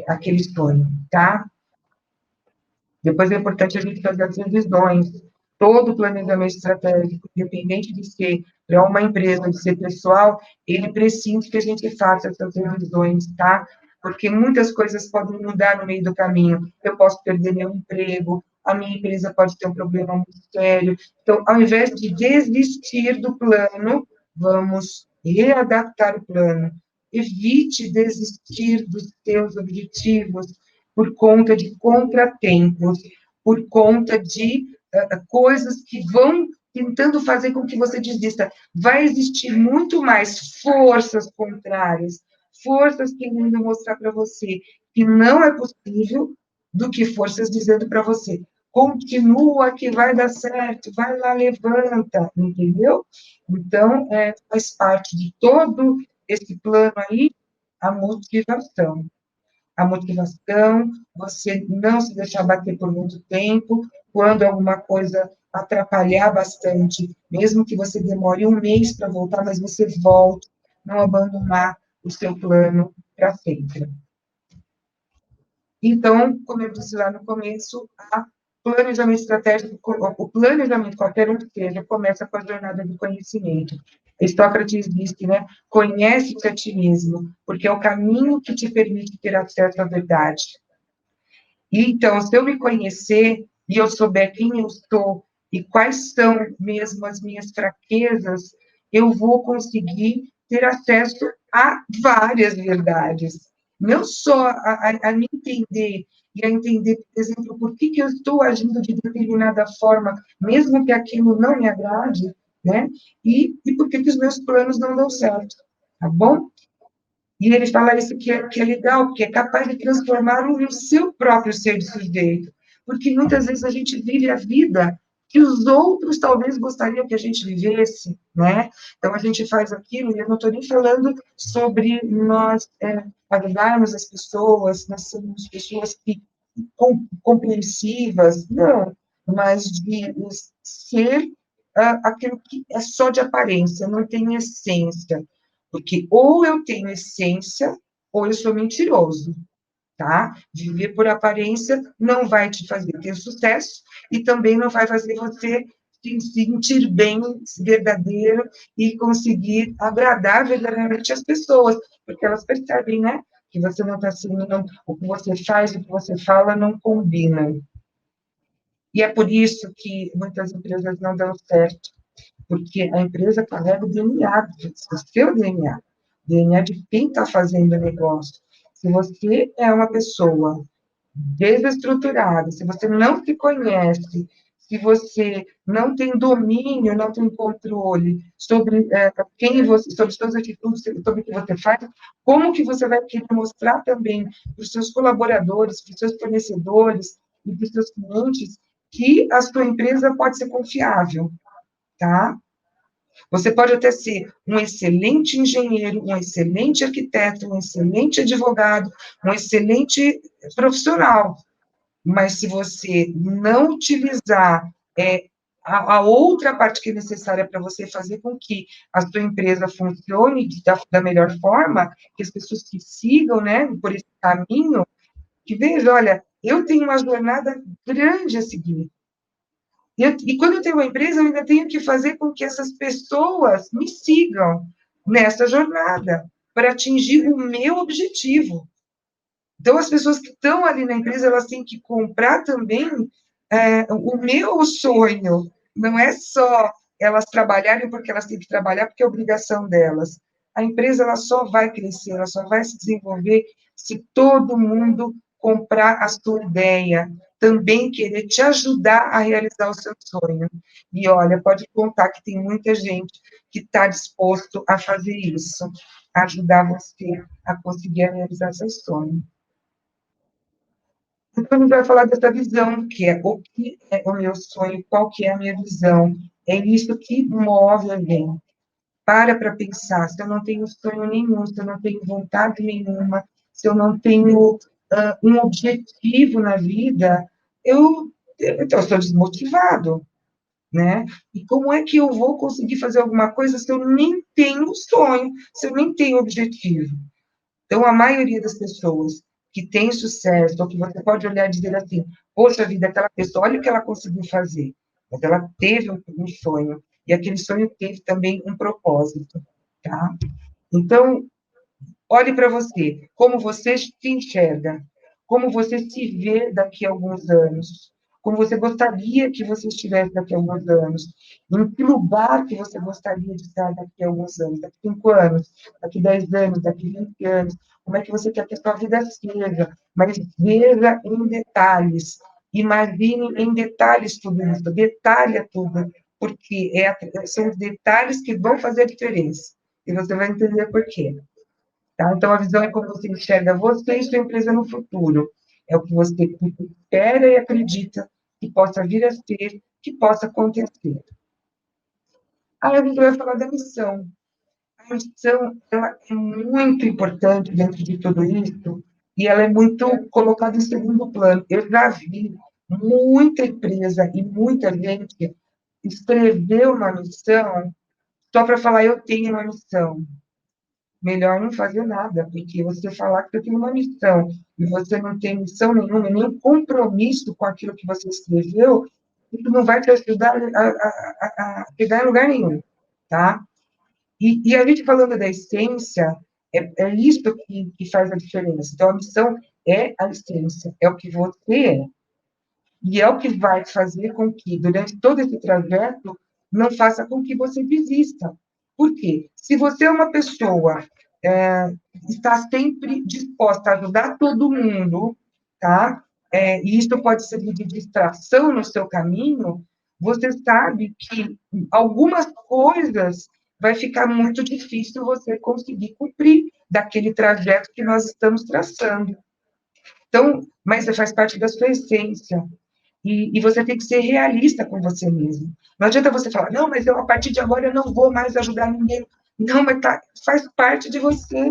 aquele sonho, tá? Depois é importante a gente fazer as revisões. Todo planejamento estratégico, independente de ser para uma empresa, de ser pessoal, ele precisa que a gente faça essas revisões, tá? Porque muitas coisas podem mudar no meio do caminho. Eu posso perder meu emprego, a minha empresa pode ter um problema muito sério. Então, ao invés de desistir do plano, vamos readaptar o plano. Evite desistir dos seus objetivos por conta de contratempos, por conta de coisas que vão tentando fazer com que você desista. Vai existir muito mais forças contrárias, forças querendo mostrar para você que não é possível, do que forças dizendo para você, continua que vai dar certo, vai lá, levanta, entendeu? Então, faz parte de todo esse plano aí, a motivação. A motivação, você não se deixar bater por muito tempo, quando alguma coisa atrapalhar bastante, mesmo que você demore um mês para voltar, mas você volte, não abandonar o seu plano para sempre. Então, como eu disse lá no começo, planejamento estratégico, o planejamento, qualquer um que seja, começa com a jornada do conhecimento. Sócrates disse, né, conhece-te a ti mesmo, porque é o caminho que te permite ter acesso à verdade. E, então, se eu me conhecer e eu souber quem eu sou e quais são mesmo as minhas fraquezas, eu vou conseguir ter acesso a várias verdades. Não só a me entender e a entender, por exemplo, por que eu estou agindo de determinada forma, mesmo que aquilo não me agrade, né? E por que os meus planos não dão certo, tá bom? E ele fala isso que é legal, porque é capaz de transformar o seu próprio ser de sujeito. Porque muitas vezes a gente vive a vida que os outros talvez gostariam que a gente vivesse, né? Então a gente faz aquilo, e eu não estou nem falando sobre nós ajudarmos as pessoas, nós somos pessoas que compreensivas, não, mas de ser aquilo que é só de aparência, não tem essência. Porque ou eu tenho essência, ou eu sou mentiroso, tá? Viver por aparência não vai te fazer ter sucesso e também não vai fazer você se sentir bem, verdadeiro e conseguir agradar verdadeiramente as pessoas, porque elas percebem, né? Que você não está sendo, o que você faz, o que você fala não combinam. E é por isso que muitas empresas não dão certo, porque a empresa carrega o DNA, o seu DNA, DNA de quem está fazendo o negócio. Se você é uma pessoa desestruturada, se você não se conhece, se você não tem domínio, não tem controle sobre quem você, sobre suas atitudes, sobre o que você faz, como que você vai querer mostrar também para os seus colaboradores, para os seus fornecedores e para os seus clientes que a sua empresa pode ser confiável, tá? Você pode até ser um excelente engenheiro, um excelente arquiteto, um excelente advogado, um excelente profissional, mas se você não utilizar a outra parte que é necessária para você fazer com que a sua empresa funcione da melhor forma, que as pessoas que sigam, né, por esse caminho, que veja, olha, eu tenho uma jornada grande a seguir. E quando eu tenho uma empresa, eu ainda tenho que fazer com que essas pessoas me sigam nessa jornada para atingir o meu objetivo. Então, as pessoas que estão ali na empresa, elas têm que comprar também o meu sonho. Não é só elas trabalharem porque elas têm que trabalhar, porque é obrigação delas. A empresa ela só vai crescer, ela só vai se desenvolver se todo mundo comprar a sua ideia, também querer te ajudar a realizar o seu sonho. E olha, pode contar que tem muita gente que está disposto a fazer isso, a ajudar você a conseguir realizar seu sonho. Então, a gente vai falar dessa visão, que é o que é o meu sonho, qual que é a minha visão. É isso que move alguém. Para pensar, se eu não tenho sonho nenhum, se eu não tenho vontade nenhuma, se eu não tenho um objetivo na vida, então, eu estou desmotivado. né? E como é que eu vou conseguir fazer alguma coisa se eu nem tenho sonho, se eu nem tenho objetivo? Então, a maioria das pessoas que tem sucesso, ou que você pode olhar e dizer assim, poxa vida, aquela pessoa, olha o que ela conseguiu fazer. Mas ela teve um sonho, e aquele sonho teve também um propósito, tá? Então, olhe para você, como você se enxerga, como você se vê daqui a alguns anos, como você gostaria que você estivesse daqui a alguns anos, em que lugar que você gostaria de estar daqui a alguns anos, daqui a 5 anos, daqui a 10 anos, daqui a 20 anos, como é que você quer que a sua vida seja, mas veja em detalhes, imagine em detalhes tudo isso, detalhe tudo, porque são os detalhes que vão fazer a diferença, e você vai entender por quê. Tá? Então, a visão é como você enxerga você e sua empresa no futuro. É o que você espera e acredita que possa vir a ser, que possa acontecer. Aí a gente vai falar da missão. A missão ela é muito importante dentro de tudo isso e ela é muito colocada em segundo plano. Eu já vi muita empresa e muita gente escrever uma missão só para falar eu tenho uma missão. Melhor não fazer nada, porque você falar que você tem uma missão e você não tem missão nenhuma, nem compromisso com aquilo que você escreveu, isso não vai te ajudar a chegar em lugar nenhum, tá? E a gente falando da essência, é isso que faz a diferença. Então, a missão é a essência, é o que você é. E é o que vai fazer com que, durante todo esse trajeto, não faça com que você desista. Por quê? Se você é uma pessoa está sempre disposta a ajudar todo mundo, tá? E isso pode servir de distração no seu caminho, você sabe que algumas coisas vai ficar muito difícil você conseguir cumprir daquele trajeto que nós estamos traçando. Então, mas você faz parte da sua essência. E você tem que ser realista com você mesmo. Não adianta você falar, não, mas eu, a partir de agora eu não vou mais ajudar ninguém. Não, mas faz parte de você,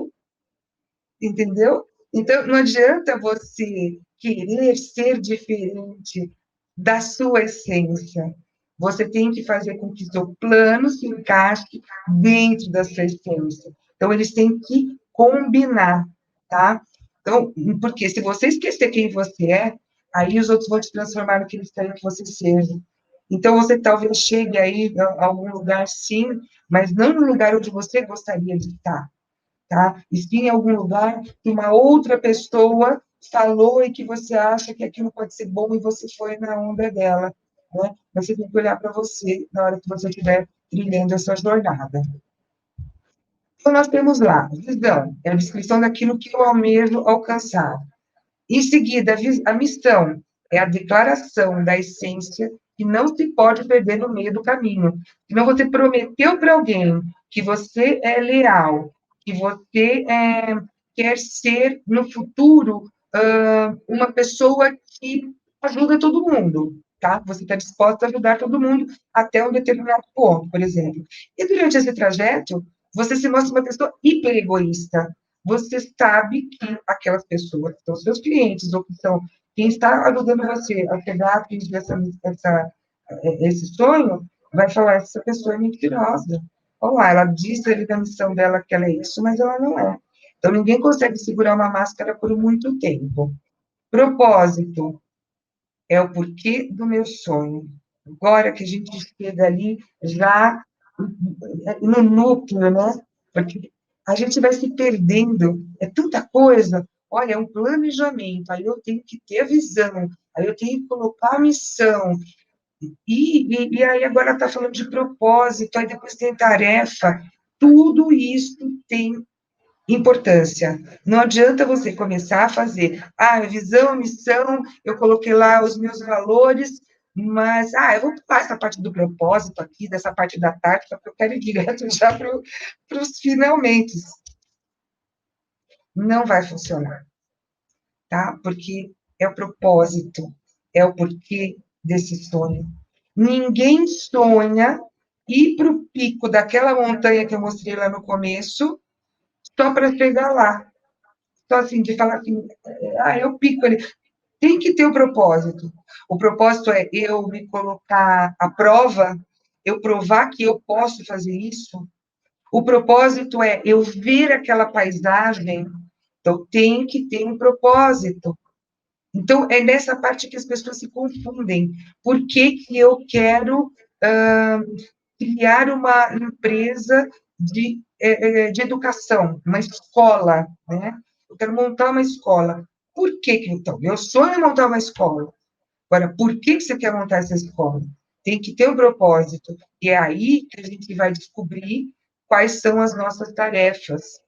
entendeu? Então, não adianta você querer ser diferente da sua essência. Você tem que fazer com que seu plano se encaixe dentro da sua essência. Então, eles têm que combinar, tá? Então, porque se você esquecer quem você é, aí os outros vão te transformar no que eles querem que você seja. Então, você talvez chegue aí a algum lugar, sim, mas não no lugar onde você gostaria de estar, tá? E sim em algum lugar que uma outra pessoa falou e que você acha que aquilo pode ser bom e você foi na onda dela, né? Mas você tem que olhar para você na hora que você estiver trilhando essa jornada. Então, nós temos lá, visão, é a descrição daquilo que eu almejo alcançar. Em seguida, a missão é a declaração da essência que não se pode perder no meio do caminho. Senão você prometeu para alguém que você é leal, que você quer ser no futuro uma pessoa que ajuda todo mundo, tá? Você está disposto a ajudar todo mundo até um determinado ponto, por exemplo. E durante esse trajeto, você se mostra uma pessoa hiper egoísta, você sabe que aquelas pessoas que são seus clientes, ou que são quem está ajudando você a chegar a atingir esse sonho, vai falar, essa pessoa é mentirosa. Olha lá, ela disse ali da missão dela que ela é isso, mas ela não é. Então, ninguém consegue segurar uma máscara por muito tempo. Propósito é o porquê do meu sonho. Agora que a gente chega ali já no núcleo, né? Porque a gente vai se perdendo, é tanta coisa. Olha, é um planejamento, aí eu tenho que ter a visão, aí eu tenho que colocar a missão. E aí agora está falando de propósito, aí depois tem tarefa. Tudo isso tem importância. Não adianta você começar a fazer, visão, missão, eu coloquei lá os meus valores, mas, eu vou pular essa parte do propósito aqui, dessa parte da tática, porque eu quero ir direto já para os finalmente. Não vai funcionar, tá? Porque é o propósito, é o porquê desse sonho. Ninguém sonha ir para o pico daquela montanha que eu mostrei lá no começo, só para chegar lá. Só assim, de falar assim, eu pico ali. Tem que ter o propósito. O propósito é eu me colocar à prova, eu provar que eu posso fazer isso. O propósito é eu ver aquela paisagem, então tem que ter um propósito. Então, é nessa parte que as pessoas se confundem. Por que que eu quero criar uma empresa de educação, uma escola, né? Eu quero montar uma escola. Por que que, então? Meu sonho é montar uma escola. Agora, por que que você quer montar essa escola? Tem que ter um propósito. E é aí que a gente vai descobrir quais são as nossas tarefas,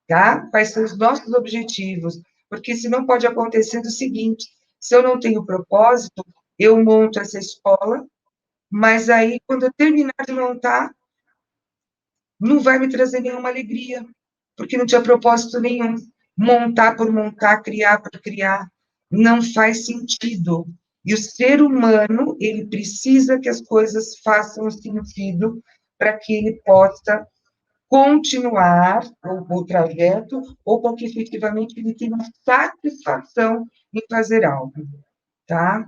tá? Quais são os nossos objetivos. Porque senão pode acontecer o seguinte: se eu não tenho propósito, eu monto essa escola, mas aí, quando eu terminar de montar, não vai me trazer nenhuma alegria, porque não tinha propósito nenhum. Montar por montar, criar por criar, não faz sentido. E o ser humano, ele precisa que as coisas façam sentido para que ele possa continuar o trajeto, ou para que efetivamente ele tenha satisfação em fazer algo, tá?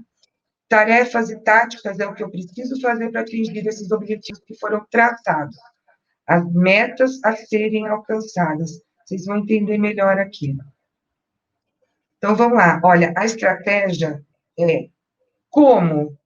Tarefas e táticas é o que eu preciso fazer para atingir esses objetivos que foram traçados, as metas a serem alcançadas. Vocês vão entender melhor aqui. Então, vamos lá. Olha, a estratégia é como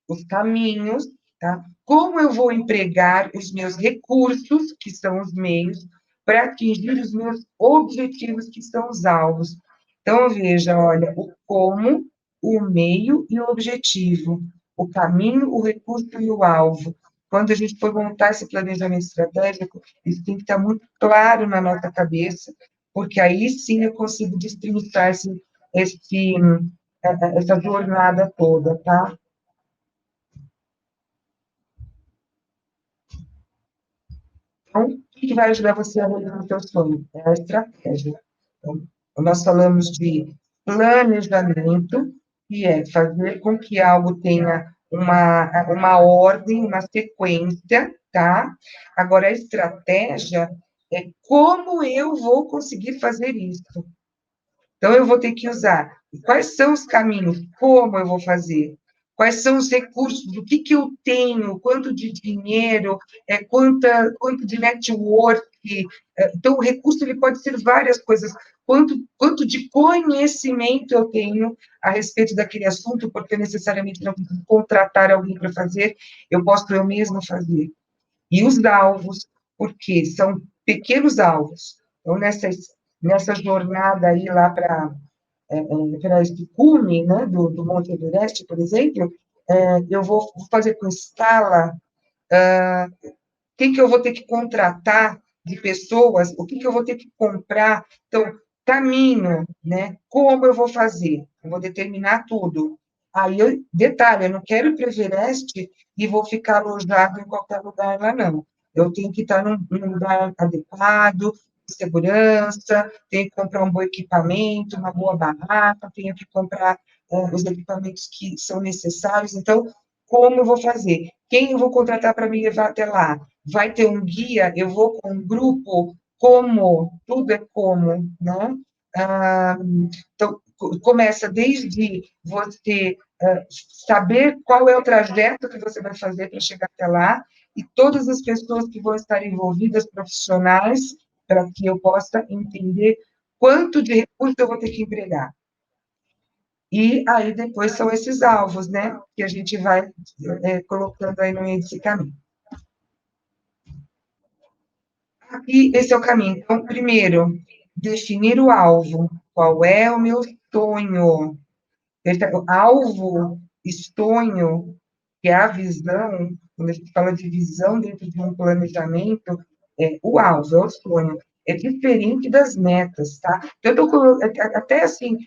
os caminhos, tá? Como eu vou empregar os meus recursos, que são os meios, para atingir os meus objetivos, que são os alvos. Então, veja, olha, o como, o meio e o objetivo, o caminho, o recurso e o alvo. Quando a gente for montar esse planejamento estratégico, isso tem que estar muito claro na nossa cabeça, porque aí sim eu consigo destrinchar essa jornada toda, tá? Então, o que vai ajudar você a realizar o seu sonho? É a estratégia. Então, nós falamos de planejamento, que é fazer com que algo tenha uma ordem, uma sequência, tá? Agora, a estratégia é como eu vou conseguir fazer isso. Então, eu vou ter que usar quais são os caminhos, como eu vou fazer, quais são os recursos, o que, que eu tenho, quanto de dinheiro, quanto de network. Então, o recurso ele pode ser várias coisas. Quanto de conhecimento eu tenho a respeito daquele assunto, porque eu necessariamente não preciso contratar alguém para fazer, eu posso eu mesmo fazer. E os alvos, porque são pequenos alvos. Então, nessa jornada aí lá para esse cume, né, do Monte Everest, por exemplo, eu vou fazer com escala, o que eu vou ter que contratar de pessoas, o que eu vou ter que comprar. Então, caminho, né? Como eu vou fazer? Eu vou determinar tudo. Aí, detalhe, eu não quero ir para o Everest e vou ficar alojado em qualquer lugar lá, não. Eu tenho que estar num lugar adequado, de segurança, tenho que comprar um bom equipamento, uma boa barraca, tenho que comprar os equipamentos que são necessários. Então, como eu vou fazer? Quem eu vou contratar para me levar até lá? Vai ter um guia? Eu vou com um grupo? Como? Tudo é como, né? Então, começa desde você saber qual é o trajeto que você vai fazer para chegar até lá, e todas as pessoas que vão estar envolvidas, profissionais, para que eu possa entender quanto de recurso eu vou ter que empregar. E aí depois são esses alvos, né, que a gente vai colocando aí no meio desse caminho. E esse é o caminho. Então, primeiro, definir o alvo. Qual é o meu sonho? Alvo, sonho, que é a visão, quando a gente fala de visão dentro de um planejamento, o alvo, é o sonho. É diferente das metas, tá? Então, até assim,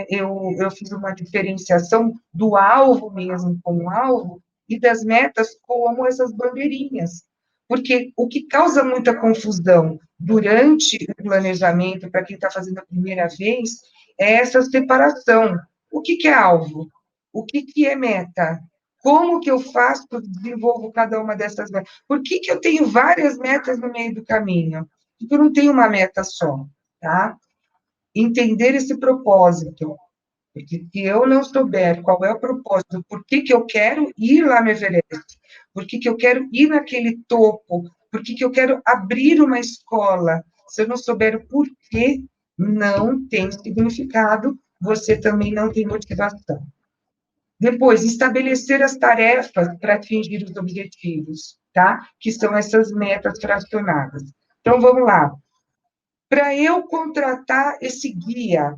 eu fiz uma diferenciação do alvo mesmo como alvo e das metas como essas bandeirinhas. Porque o que causa muita confusão durante o planejamento, para quem está fazendo a primeira vez, é essa separação. O que é alvo? O que é meta? Como que eu faço, desenvolvo cada uma dessas metas? Por que eu tenho várias metas no meio do caminho? Porque eu não tenho uma meta só, tá? Entender esse propósito. Porque se eu não souber qual é o propósito, por que que eu quero ir lá no Everest, por que que eu quero ir naquele topo, por que que eu quero abrir uma escola, se eu não souber o porquê, não tem significado, você também não tem motivação. Depois, estabelecer as tarefas para atingir os objetivos, tá? Que são essas metas fracionadas. Então, vamos lá. Para eu contratar esse guia,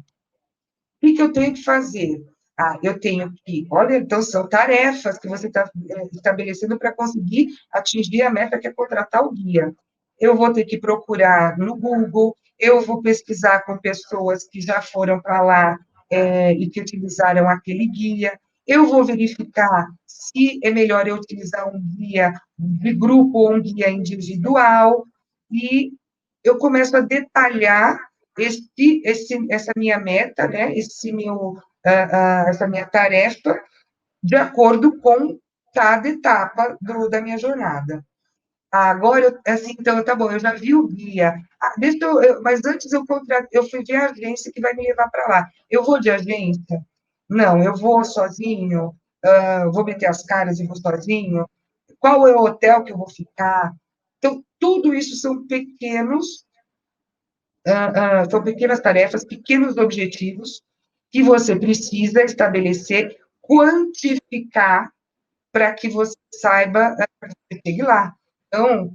o que eu tenho que fazer? Ah, eu tenho que. Olha, então, são tarefas que você está estabelecendo para conseguir atingir a meta que é contratar o guia. Eu vou ter que procurar no Google, eu vou pesquisar com pessoas que já foram para lá e que utilizaram aquele guia, eu vou verificar se é melhor eu utilizar um guia de grupo ou um guia individual, e eu começo a detalhar essa minha meta, né, essa minha tarefa, de acordo com cada etapa da minha jornada. Agora, assim, então, tá bom, eu já vi o guia. Mas antes eu fui ver a agência que vai me levar para lá. Eu vou de agência? Não, eu vou sozinho, vou meter as caras e vou sozinho. Qual é o hotel que eu vou ficar? Então, tudo isso são pequenas tarefas, pequenos objetivos que você precisa estabelecer, quantificar para que você saiba que você chegue lá. Então,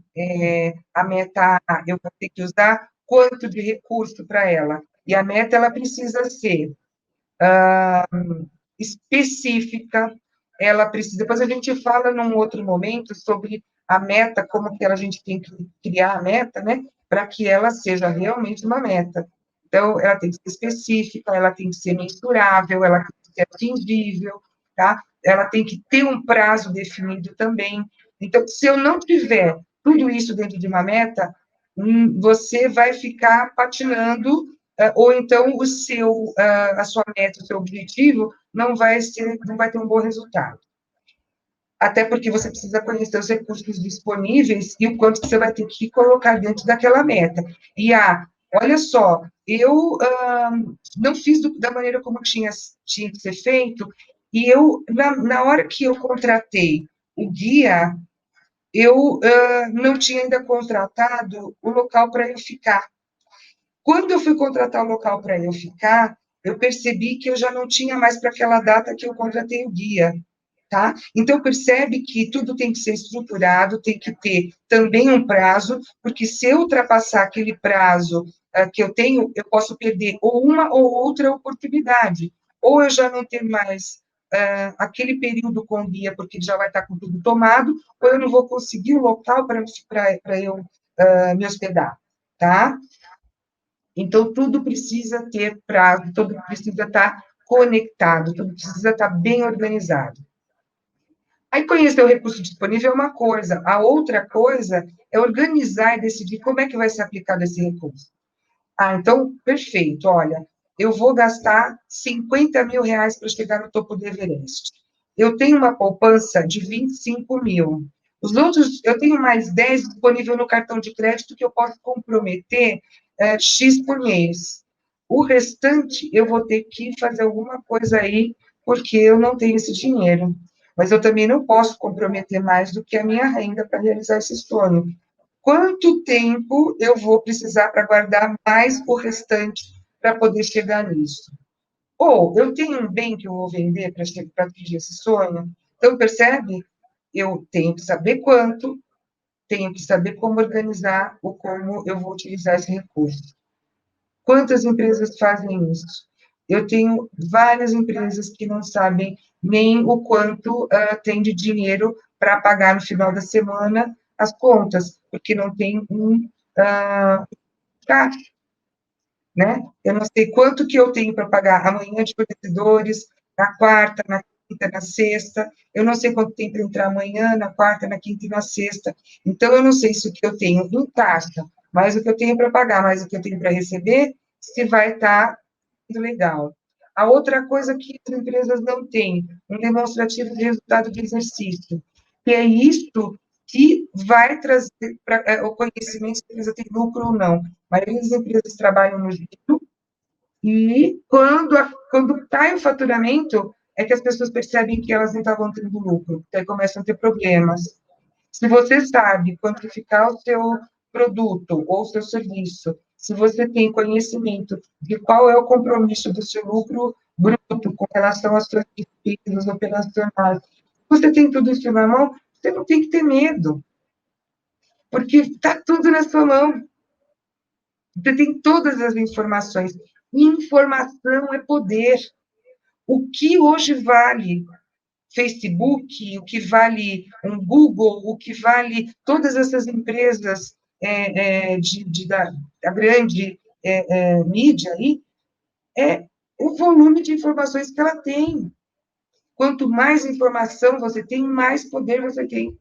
a meta, eu vou ter que usar quanto de recurso para ela. E a meta, ela precisa ser específica, ela precisa... Depois a gente fala num outro momento sobre a meta, como que a gente tem que criar a meta, né? Para que ela seja realmente uma meta. Então, ela tem que ser específica, ela tem que ser mensurável, ela tem que ser atingível, tá? Ela tem que ter um prazo definido também. Então, se eu não tiver tudo isso dentro de uma meta, você vai ficar patinando, ou então a sua meta, o seu objetivo, não vai ter um bom resultado. Até porque você precisa conhecer os recursos disponíveis e o quanto que você vai ter que colocar dentro daquela meta. E, olha só, eu não fiz da maneira como tinha que ser feito, e na hora que eu contratei o guia, eu não tinha ainda contratado o local para eu ficar. Quando eu fui contratar o local para eu ficar, eu percebi que eu já não tinha mais para aquela data que eu contratei o guia, tá? Então, percebe que tudo tem que ser estruturado, tem que ter também um prazo, porque se eu ultrapassar aquele prazo que eu tenho, eu posso perder ou uma ou outra oportunidade, ou eu já não ter mais aquele período com o guia, porque já vai estar com tudo tomado, ou eu não vou conseguir o local para eu me hospedar, tá? Então, tudo precisa ter prazo, tudo precisa estar conectado, tudo precisa estar bem organizado. Aí, conhecer o recurso disponível é uma coisa, a outra coisa é organizar e decidir como é que vai ser aplicado esse recurso. Então, perfeito, olha, eu vou gastar 50 mil reais para chegar no topo do Everest. Eu tenho uma poupança de 25 mil. Os outros, eu tenho mais 10 disponível no cartão de crédito que eu posso comprometer X por mês. O restante, eu vou ter que fazer alguma coisa aí, porque eu não tenho esse dinheiro. Mas eu também não posso comprometer mais do que a minha renda para realizar esse sonho. Quanto tempo eu vou precisar para guardar mais o restante para poder chegar nisso? Ou eu tenho um bem que eu vou vender para atingir esse sonho? Então, percebe? Eu tenho que saber quanto, tenho que saber como organizar ou como eu vou utilizar esse recurso. Quantas empresas fazem isso? Eu tenho várias empresas que não sabem nem o quanto tem de dinheiro para pagar no final da semana as contas, porque não tem um caixa, né? Eu não sei quanto que eu tenho para pagar amanhã de fornecedores, na quarta, na quinta, na sexta, eu não sei quanto tem para entrar amanhã, na quarta, na quinta e na sexta. Então, eu não sei se o que eu tenho em caixa, mais o que eu tenho para pagar, mais o que eu tenho para receber, se vai estar legal. A outra coisa que as empresas não têm, um demonstrativo de resultado de exercício, que é isso que vai trazer o conhecimento se a empresa tem lucro ou não. A maioria das empresas trabalham no giro E quando cai o faturamento, é que as pessoas percebem que elas não estavam tendo lucro, daí começam a ter problemas. Se você sabe quantificar o seu produto ou o seu serviço, se você tem conhecimento de qual é o compromisso do seu lucro bruto com relação às suas despesas operacionais, você tem tudo isso na mão, você não tem que ter medo, porque está tudo na sua mão. Você tem todas as informações. Informação é poder. O que hoje vale Facebook, o que vale um Google, o que vale todas essas empresas da grande mídia aí, é o volume de informações que ela tem. Quanto mais informação você tem, mais poder você tem.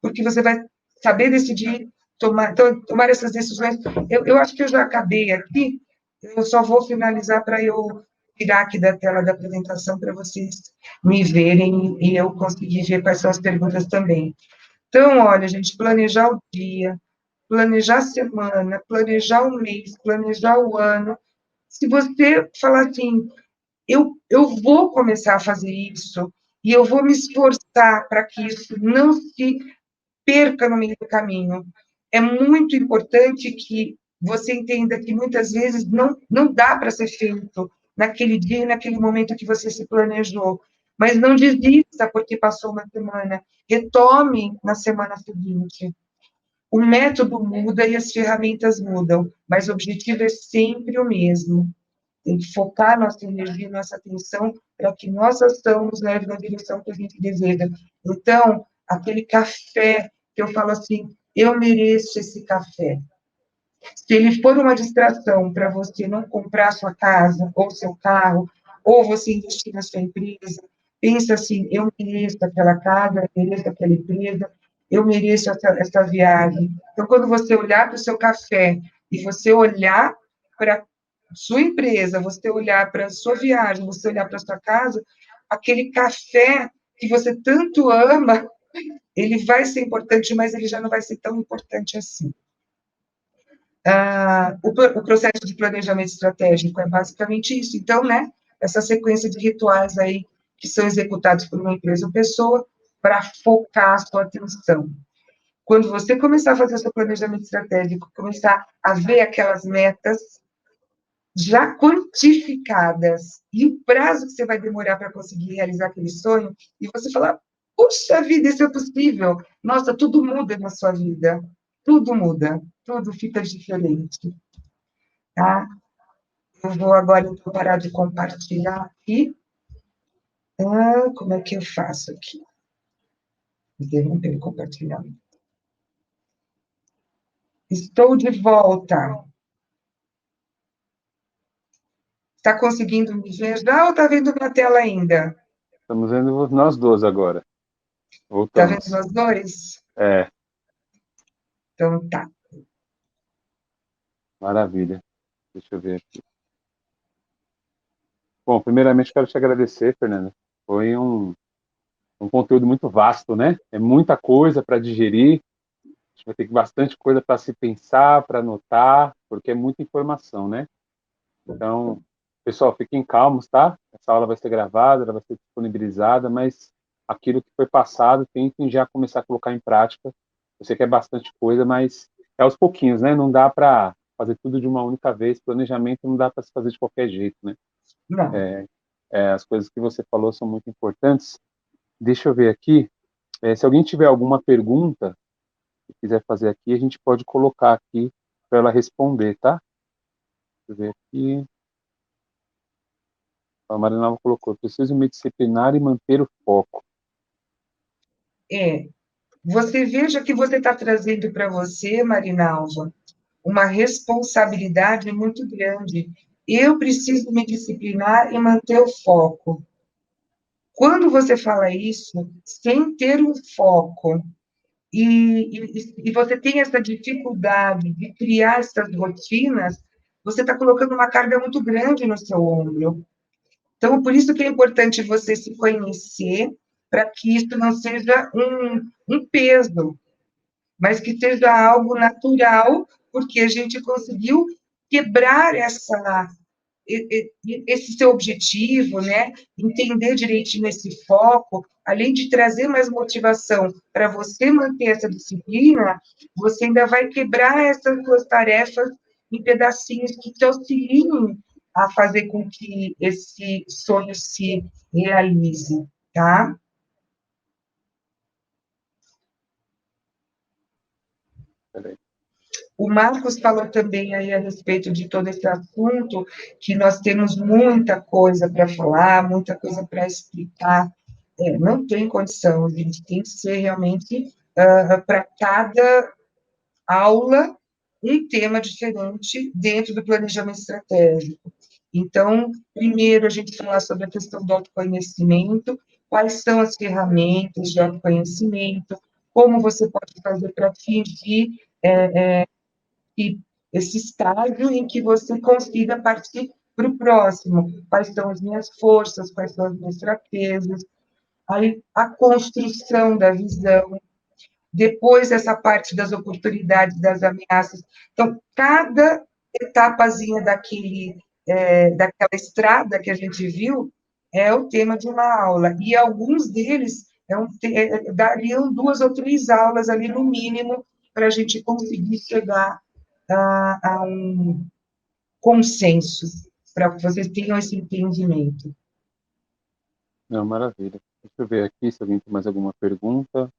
Porque você vai saber decidir, tomar essas decisões. Eu acho que eu já acabei aqui, eu só vou finalizar para eu tirar aqui da tela da apresentação para vocês me verem e eu conseguir ver quais são as perguntas também. Então, olha, gente, planejar o dia, planejar a semana, planejar o mês, planejar o ano. Se você falar assim, eu vou começar a fazer isso e eu vou me esforçar para que isso não se perca no meio do caminho. É muito importante que você entenda que muitas vezes não dá para ser feito naquele dia e naquele momento que você se planejou. Mas não desista porque passou uma semana. Retome na semana seguinte. O método muda e as ferramentas mudam, mas o objetivo é sempre o mesmo. Tem que focar nossa energia, nossa atenção, para que nossa ação nos leve na direção que a gente deseja. Então, aquele café, que eu falo assim, eu mereço esse café. Se ele for uma distração para você não comprar sua casa, ou seu carro, ou você investir na sua empresa, pensa assim, eu mereço aquela casa, eu mereço aquela empresa, eu mereço essa viagem. Então, quando você olhar para o seu café e você olhar para sua empresa, você olhar para a sua viagem, você olhar para a sua casa, aquele café que você tanto ama, ele vai ser importante, mas ele já não vai ser tão importante assim. O processo de planejamento estratégico é basicamente isso. Então, né, essa sequência de rituais aí que são executados por uma empresa ou pessoa para focar a sua atenção. Quando você começar a fazer o seu planejamento estratégico, começar a ver aquelas metas já quantificadas e o prazo que você vai demorar para conseguir realizar aquele sonho, e você falar, puxa vida, isso é possível. Nossa, tudo muda na sua vida. Tudo muda, tudo fica diferente. Tá? Eu vou agora então parar de compartilhar aqui. Como é que eu faço aqui? Interromper o compartilhamento. Estou de volta. Está conseguindo me ver já ou está vendo minha tela ainda? Estamos vendo nós dois agora. Está vendo Voltamos. nós dois? É. Então tá. Maravilha. Deixa eu ver aqui. Bom, primeiramente quero te agradecer, Fernanda. Foi um conteúdo muito vasto, né? É muita coisa para digerir. A gente vai ter bastante coisa para se pensar, para anotar, porque é muita informação, né? Então, pessoal, fiquem calmos, tá? Essa aula vai ser gravada, ela vai ser disponibilizada, mas aquilo que foi passado, tentem já começar a colocar em prática. Eu sei que é bastante coisa, mas é aos pouquinhos, né? Não dá para fazer tudo de uma única vez. Planejamento não dá para se fazer de qualquer jeito, né? Não. As coisas que você falou são muito importantes. Deixa eu ver aqui. Se alguém tiver alguma pergunta que quiser fazer aqui, a gente pode colocar aqui para ela responder, tá? Deixa eu ver aqui. A Marinalva colocou: preciso me disciplinar e manter o foco. Você veja que você está trazendo para você, Marinalva, uma responsabilidade muito grande. Eu preciso me disciplinar e manter o foco. Quando você fala isso, sem ter um foco, e você tem essa dificuldade de criar essas rotinas, você está colocando uma carga muito grande no seu ombro. Então, por isso que é importante você se conhecer, para que isso não seja um peso, mas que seja algo natural, porque a gente conseguiu quebrar esse seu objetivo, né? Entender direitinho esse foco, além de trazer mais motivação para você manter essa disciplina, você ainda vai quebrar essas suas tarefas em pedacinhos que te auxiliem a fazer com que esse sonho se realize, tá? Peraí. O Marcos falou também aí a respeito de todo esse assunto, que nós temos muita coisa para falar, muita coisa para explicar. Não tem condição, a gente tem que ser realmente, para cada aula, um tema diferente dentro do planejamento estratégico. Então, primeiro, a gente falar sobre a questão do autoconhecimento, quais são as ferramentas de autoconhecimento, como você pode fazer para atingir e esse estágio em que você consiga partir para o próximo. Quais são as minhas forças, quais são as minhas fraquezas, aí a construção da visão, depois essa parte das oportunidades, das ameaças. Então, cada etapazinha daquela estrada que a gente viu é o tema de uma aula, e alguns deles dariam 2 ou 3 aulas ali, no mínimo, para a gente conseguir chegar a um consenso, para que vocês tenham esse entendimento. Não, maravilha. Deixa eu ver aqui se alguém tem mais alguma pergunta.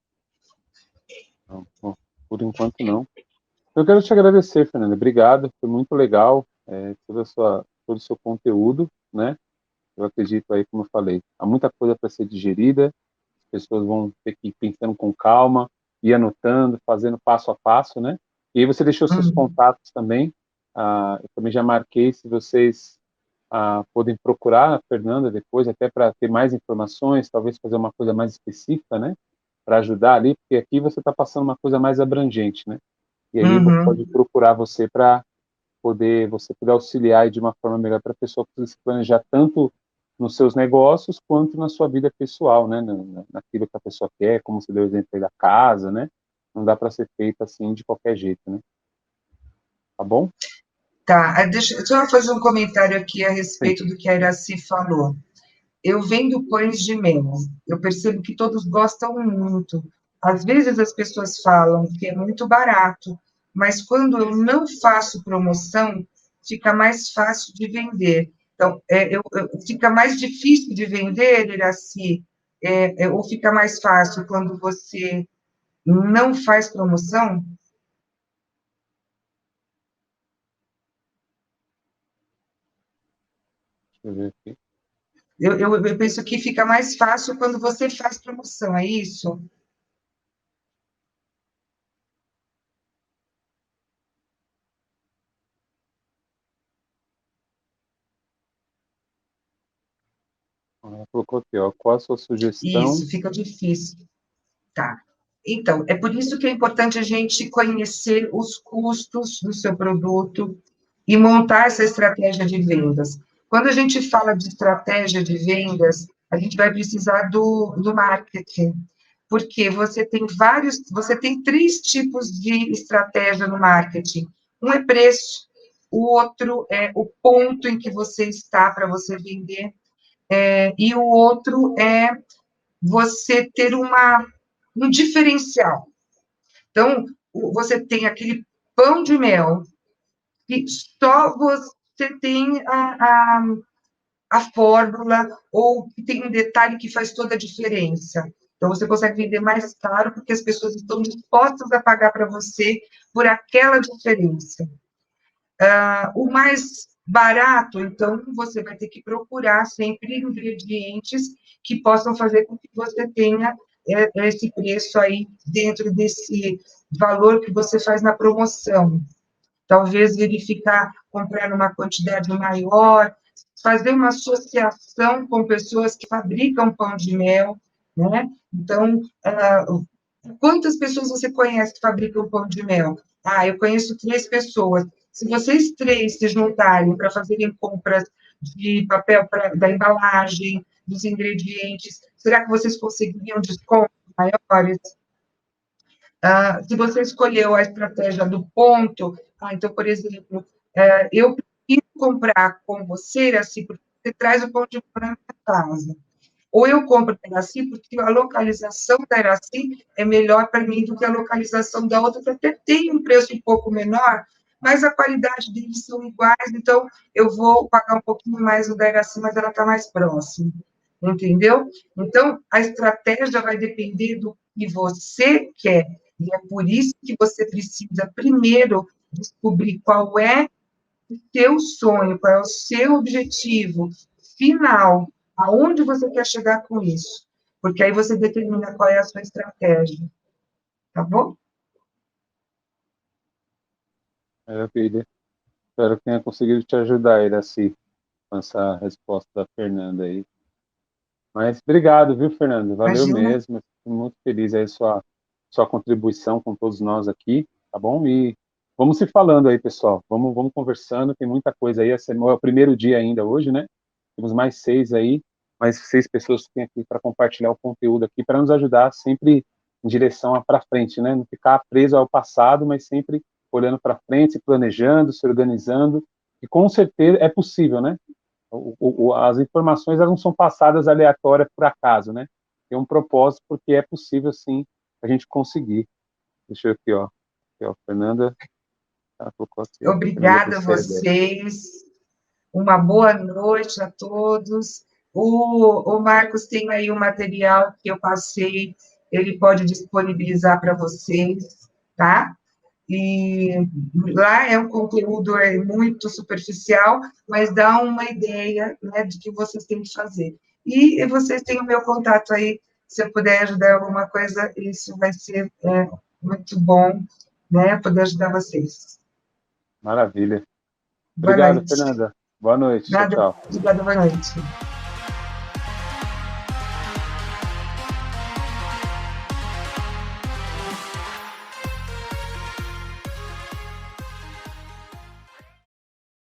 Não, bom, por enquanto não. Eu quero te agradecer, Fernanda. Obrigado, foi muito legal todo o seu conteúdo, né? Eu acredito aí, como eu falei, há muita coisa para ser digerida, as pessoas vão ter que ir pensando com calma, ir anotando, fazendo passo a passo, né? E aí você deixou seus contatos também. Eu também já marquei, se vocês podem procurar a Fernanda depois, até para ter mais informações, talvez fazer uma coisa mais específica, né? Para ajudar ali, porque aqui você está passando uma coisa mais abrangente, né? E aí pode procurar você para você poder auxiliar de uma forma melhor para a pessoa se planejar tanto nos seus negócios quanto na sua vida pessoal, né? Naquilo que a pessoa quer, como você deu o exemplo aí da casa, né? Não dá para ser feito assim de qualquer jeito, né? Tá bom? Tá, deixa eu fazer um comentário aqui a Sim. respeito do que a Iraci falou. Eu vendo pães de mel, eu percebo que todos gostam muito. Às vezes as pessoas falam que é muito barato, mas quando eu não faço promoção, fica mais fácil de vender. Então, fica mais difícil de vender, Iraci, ou fica mais fácil quando você não faz promoção? Deixa eu ver aqui. Eu penso que fica mais fácil quando você faz promoção, é isso? Ela colocou aqui, ó, qual a sua sugestão? Isso, fica difícil. Tá. Então, é por isso que é importante a gente conhecer os custos do seu produto e montar essa estratégia de vendas. Quando a gente fala de estratégia de vendas, a gente vai precisar do marketing, porque você tem 3 tipos de estratégia no marketing. Um é preço, o outro é o ponto em que você está para você vender, e o outro é você ter um diferencial. Então, você tem aquele pão de mel que só você tem a fórmula, ou que tem um detalhe que faz toda a diferença. Então, você consegue vender mais caro porque as pessoas estão dispostas a pagar para você por aquela diferença. O mais barato, então, você vai ter que procurar sempre ingredientes que possam fazer com que você tenha esse preço aí dentro desse valor que você faz na promoção. Talvez verificar, comprar uma quantidade maior, fazer uma associação com pessoas que fabricam pão de mel, né? Então, quantas pessoas você conhece que fabricam pão de mel? Eu conheço 3 pessoas. Se vocês 3 se juntarem para fazerem compras de papel da embalagem, dos ingredientes, será que vocês conseguiriam descontos maiores? Se você escolheu a estratégia do ponto, então, por exemplo, eu ir comprar com você, Iraci, porque você traz o pão de mel na minha casa. Ou eu compro da Iraci, porque a localização da Iraci é melhor para mim do que a localização da outra, que até tem um preço um pouco menor, mas a qualidade deles são iguais, então eu vou pagar um pouquinho mais no da Iraci, mas ela está mais próxima, entendeu? Então, a estratégia vai depender do que você quer, e é por isso que você precisa primeiro descobrir qual é o seu sonho, qual é o seu objetivo final, aonde você quer chegar com isso, porque aí você determina qual é a sua estratégia, tá bom? Maravilha. Espero que tenha conseguido te ajudar, Iraci, com essa resposta da Fernanda aí. Mas obrigado, viu, Fernando? Valeu Imagina. mesmo. Fico muito feliz aí sua contribuição com todos nós aqui, tá bom? E vamos se falando aí, pessoal. Vamos conversando. Tem muita coisa aí. Esse é o primeiro dia ainda hoje, né? Temos mais 6 aí, mais 6 pessoas que tem aqui para compartilhar o conteúdo aqui, para nos ajudar sempre em direção para frente, né? Não ficar preso ao passado, mas sempre olhando para frente, se planejando, se organizando. E com certeza é possível, né? As informações elas não são passadas aleatórias por acaso, né? Tem um propósito porque é possível sim a gente conseguir. Deixa eu aqui, ó. Aqui, ó, Fernanda, ela colocou aqui, ó. Fernanda Obrigada a Busserdet. vocês. Uma boa noite a todos. O Marcos tem aí um material que eu passei, ele pode disponibilizar para vocês, tá? E lá é um conteúdo muito superficial, mas dá uma ideia, né, de que vocês têm que fazer. E vocês têm o meu contato aí, se eu puder ajudar em alguma coisa, isso vai ser muito bom, né, poder ajudar vocês. Maravilha. Boa Obrigado, noite. Fernanda. Boa noite. Tchau, Nada, tchau. obrigada, boa noite.